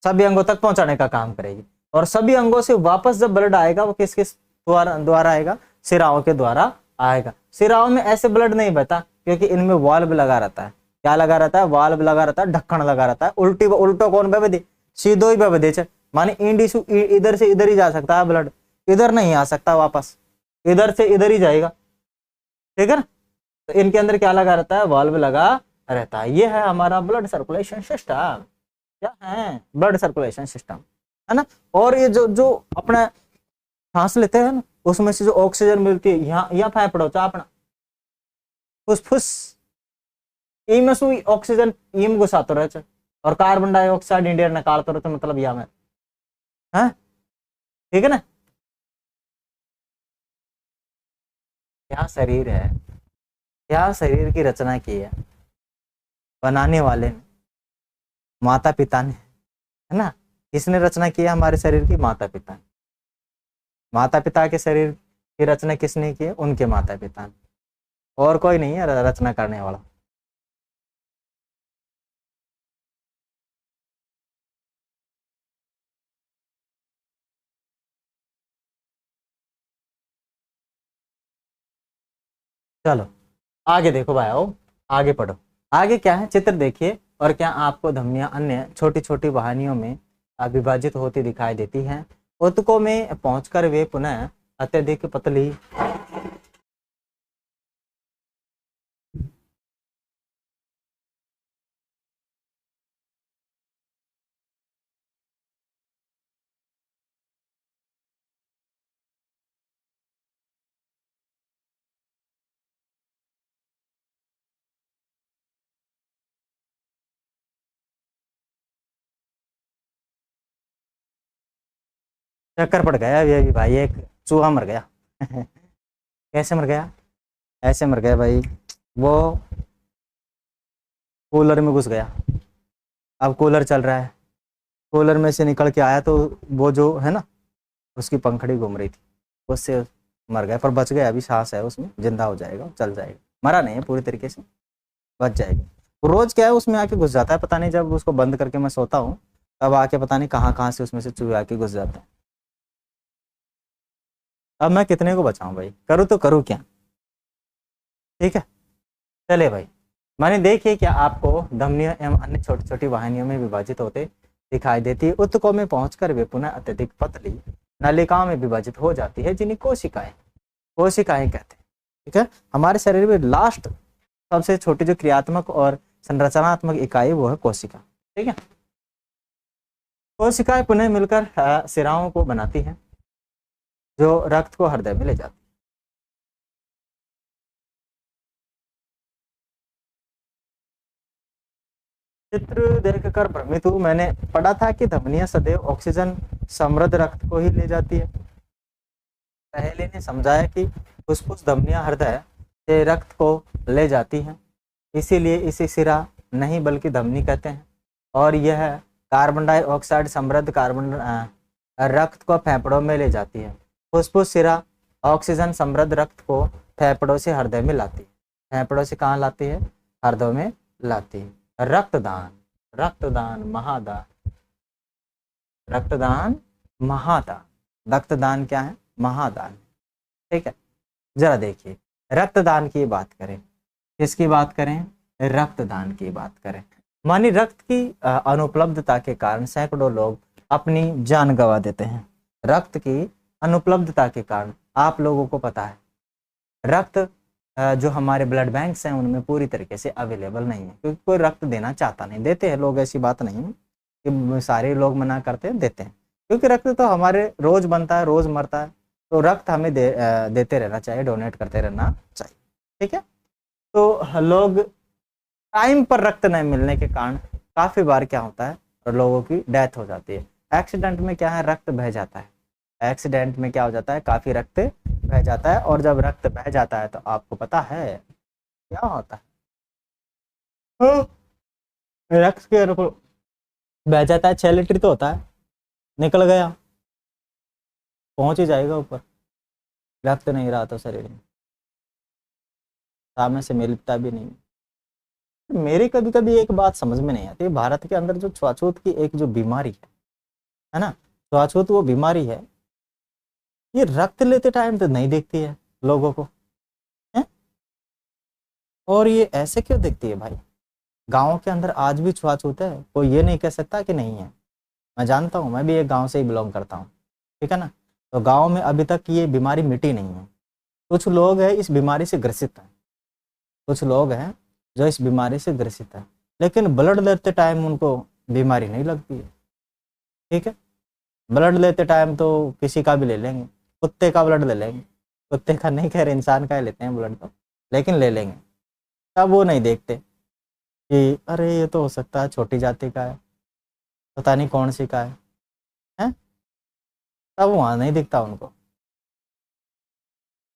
सभी अंगों तक पहुंचाने का काम करेगी। और सभी अंगों से वापस जब ब्लड आएगा वो किस किस द्वारा आएगा, सिराओं के द्वारा आएगा। सिराओं में ऐसे ब्लड नहीं बहता क्योंकि इनमें वाल्व लगा रहता है। क्या लगा रहता है, वाल्व लगा रहता है, ढक्कन लगा रहता है। उल्टो कौन बह दे, सीधो ही बह दे, माने इंडिसु इधर से इधर ही जा सकता है ब्लड, इधर नहीं आ सकता वापस, इधर से इधर ही जाएगा। ठीक है ना, तो इनके अंदर क्या लगा रहता है, वाल्व लगा रहता है। ये है हमारा ब्लड सर्कुलेशन सिस्टम, क्या है, ब्लड सर्कुलेशन सिस्टम, है ना। और ये जो अपना सांस लेते हैं ना, उसमें से जो ऑक्सीजन मिलती है, यहाँ फेफड़ो चा अपना फुसफुस, इनमें से ऑक्सीजन इम घुसाते रहे, और कार्बन डाइऑक्साइड इंडिया निकालते रहते, मतलब यह में है। ठीक है ना, क्या शरीर है, क्या शरीर की रचना की है बनाने वाले ने, माता पिता ने, है ना। किसने रचना की है हमारे शरीर की, माता पिता। माता पिता के शरीर की रचना किसने की है, उनके माता पिता ने, और कोई नहीं है रचना करने वाला। चलो आगे देखो भाई, आओ आगे पढ़ो। आगे क्या है, चित्र देखिए, और क्या आपको धमनियां अन्य छोटी छोटी वाहिनियों में विभाजित होती दिखाई देती हैं। ऊतकों में पहुंचकर वे पुनः अत्यधिक पतली चक्कर पड़ गया अभी भाई, एक चूहा मर गया कैसे मर गया, ऐसे मर गया भाई, वो कूलर में घुस गया। अब कूलर चल रहा है, कूलर में से निकल के आया तो वो जो है ना, उसकी पंखड़ी घूम रही थी, उससे मर गया, पर बच गया, अभी सांस है उसमें, जिंदा हो जाएगा, चल जाएगा, मरा नहीं है पूरी तरीके से, बच जाएगा। रोज क्या है उसमें आके घुस जाता है, पता नहीं, जब उसको बंद करके मैं सोता हूँ तब आके पता नहीं कहाँ कहाँ से उसमें से चूहे आके घुस जाते हैं। अब मैं कितने को बचाऊं भाई, करूँ तो करूँ क्या। ठीक है, चले भाई, मैंने देखिए क्या आपको धमनियों एवं अन्य छोटी छोटी वाहिनियों में विभाजित होते दिखाई देती है। ऊतकों में पहुंचकर वे पुनः अत्यधिक पतली नलिकाओं में विभाजित हो जाती है, जिन्हें कोशिकाएं कोशिकाएं कहते हैं। ठीक है, हमारे शरीर में लास्ट सबसे छोटी जो क्रियात्मक और संरचनात्मक इकाई वो है कोशिका। ठीक है, कोशिकाएं पुनः मिलकर सिराओं को बनाती है, जो रक्त को हृदय में ले जाती है। चित्र देखकर भ्रमित हूं। मैंने पढ़ा था कि धमनियां सदैव ऑक्सीजन समृद्ध रक्त को ही ले जाती है। पहले ने समझाया कि फुसफुस धमनियां हृदय से रक्त को ले जाती हैं, इसीलिए इसे सिरा नहीं बल्कि धमनी कहते हैं। और यह कार्बन डाइऑक्साइड समृद्ध कार्बन रक्त को फेफड़ों में ले जाती है। फुसफुस सिरा ऑक्सीजन समृद्ध रक्त को फेफड़ों से हृदय में लाती है। फेफड़ों से कहाँ लाती है? हृदय में लाती है। रक्तदान, रक्तदान महादान, रक्तदान महादान। रक्तदान क्या है? महादान। ठीक है, जरा देखिए, रक्तदान की बात करें, किसकी बात करें? रक्तदान की बात करें। मानी रक्त की अनुपलब्धता के कारण सैकड़ों लोग अपनी जान गंवा देते हैं। रक्त की अनुपलब्धता के कारण, आप लोगों को पता है, रक्त जो हमारे ब्लड बैंक्स हैं उनमें पूरी तरीके से अवेलेबल नहीं है, क्योंकि कोई रक्त देना चाहता नहीं। देते हैं लोग, ऐसी बात नहीं है कि सारे लोग मना करते हैं, देते हैं, क्योंकि रक्त तो हमारे रोज बनता है, रोज मरता है, तो रक्त हमें देते रहना चाहिए, डोनेट करते रहना चाहिए। ठीक है, तो लोग टाइम पर रक्त नहीं मिलने के कारण काफी बार क्या होता है, लोगों की डेथ हो जाती है। एक्सीडेंट में क्या है? रक्त बह जाता है। एक्सीडेंट में क्या हो जाता है? काफी रक्त बह जाता है, और जब रक्त बह जाता है तो आपको पता है क्या होता है? रक्त के अनुकूल बह जाता है, 6 लीटर तो होता है, निकल गया, पहुंच ही जाएगा ऊपर। रक्त नहीं रहा तो शरीर में सामने से मिलता भी नहीं। मेरे कभी कभी एक बात समझ में नहीं आती, भारत के अंदर जो छुआछूत की एक जो बीमारी है ना, छुआछूत वो बीमारी है, ये रक्त लेते टाइम तो नहीं दिखती है लोगों को है? और ये ऐसे क्यों दिखती है भाई? गाँव के अंदर आज भी छुआछूत है, कोई ये नहीं कह सकता कि नहीं है। मैं जानता हूँ, मैं भी एक गांव से ही बिलोंग करता हूँ, ठीक है ना, तो गांव में अभी तक ये बीमारी मिटी नहीं है। कुछ लोग हैं इस बीमारी से ग्रसित हैं, कुछ लोग हैं जो इस बीमारी से ग्रसित है, लेकिन ब्लड लेते टाइम उनको बीमारी नहीं लगती है। ठीक है, ब्लड लेते टाइम तो किसी का भी ले लेंगे, कुत्ते का ब्लड ले लेंगे, कुत्ते का नहीं कह रहे, इंसान का ही लेते हैं ब्लड तो, लेकिन ले लेंगे। तब वो नहीं देखते कि अरे ये तो हो सकता है छोटी जाति का है, पता नहीं कौन सी का है? तब वहाँ नहीं दिखता उनको,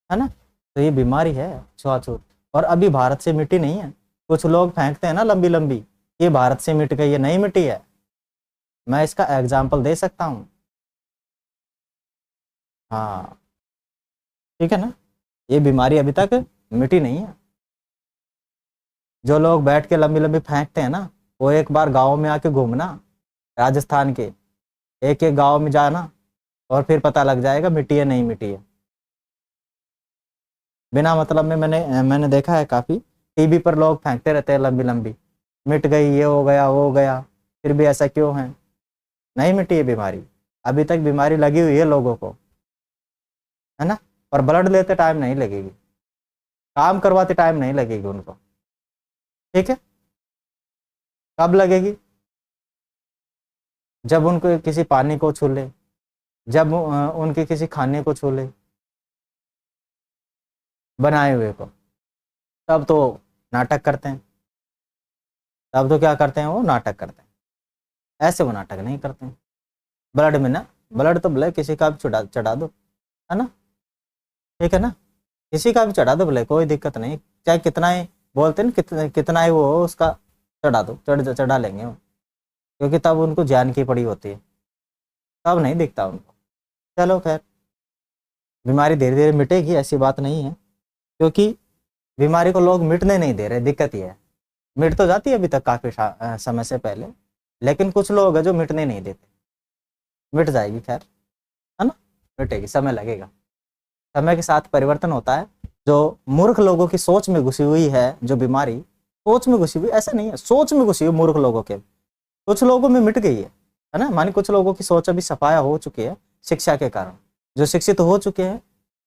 है ना। तो ये बीमारी है छुआछूत, और अभी भारत से मिटी नहीं है। कुछ लोग फेंकते हैं ना लंबी लंबी, ये भारत से मिट गई है, नहीं मिटी है। मैं इसका एग्जाम्पल दे सकता हूँ। हाँ, ठीक है ना, ये बीमारी अभी तक मिटी नहीं है। जो लोग बैठ के लंबी लंबी फेंकते हैं ना, वो एक बार गाँव में आके घूमना, राजस्थान के एक एक गाँव में जाना, और फिर पता लग जाएगा मिट्टी है नहीं मिट्टी है। बिना मतलब में मैंने देखा है, काफ़ी टीवी पर लोग फेंकते रहते हैं लंबी लंबी, मिट गई, ये हो गया वो हो गया, फिर भी ऐसा क्यों है? नहीं मिटी है बीमारी, अभी तक बीमारी लगी हुई है लोगों को, है ना। और ब्लड लेते टाइम नहीं लगेगी, काम करवाते टाइम नहीं लगेगी उनको। ठीक है, कब लगेगी? जब उनको किसी पानी को छू ले, जब उनके किसी खाने को छू ले बनाए हुए को, तब तो नाटक करते हैं। तब तो क्या करते हैं? वो नाटक करते हैं। ऐसे वो नाटक नहीं करते हैं। ब्लड में ना, ब्लड तो भले किसी का भी चढ़ा दो, है ना, ठीक है ना, किसी का भी चढ़ा दो भले, कोई दिक्कत नहीं, चाहे कितना ही बोलते हैं कितना ही वो हो, उसका चढ़ा दो, चढ़ा लेंगे वो, क्योंकि तब उनको जान की पड़ी होती है, तब नहीं दिखता उनको। चलो खैर, बीमारी धीरे धीरे मिटेगी, ऐसी बात नहीं है, क्योंकि बीमारी को लोग मिटने नहीं दे रहे। दिक्कत ये है, मिट तो जाती है अभी तक काफ़ी समय से पहले, लेकिन कुछ लोग हैं जो मिटने नहीं देते। मिट जाएगी खैर, है ना, मिटेगी, समय लगेगा। समय के साथ परिवर्तन होता है। जो मूर्ख लोगों की सोच में घुसी हुई है जो बीमारी, सोच में घुसी हुई, ऐसा नहीं है, सोच में घुसी हुई मूर्ख लोगों के, कुछ लोगों में मिट गई है है ना। माने कुछ लोगों की सोच अभी सफाया हो चुकी है शिक्षा के कारण, जो शिक्षित हो चुके हैं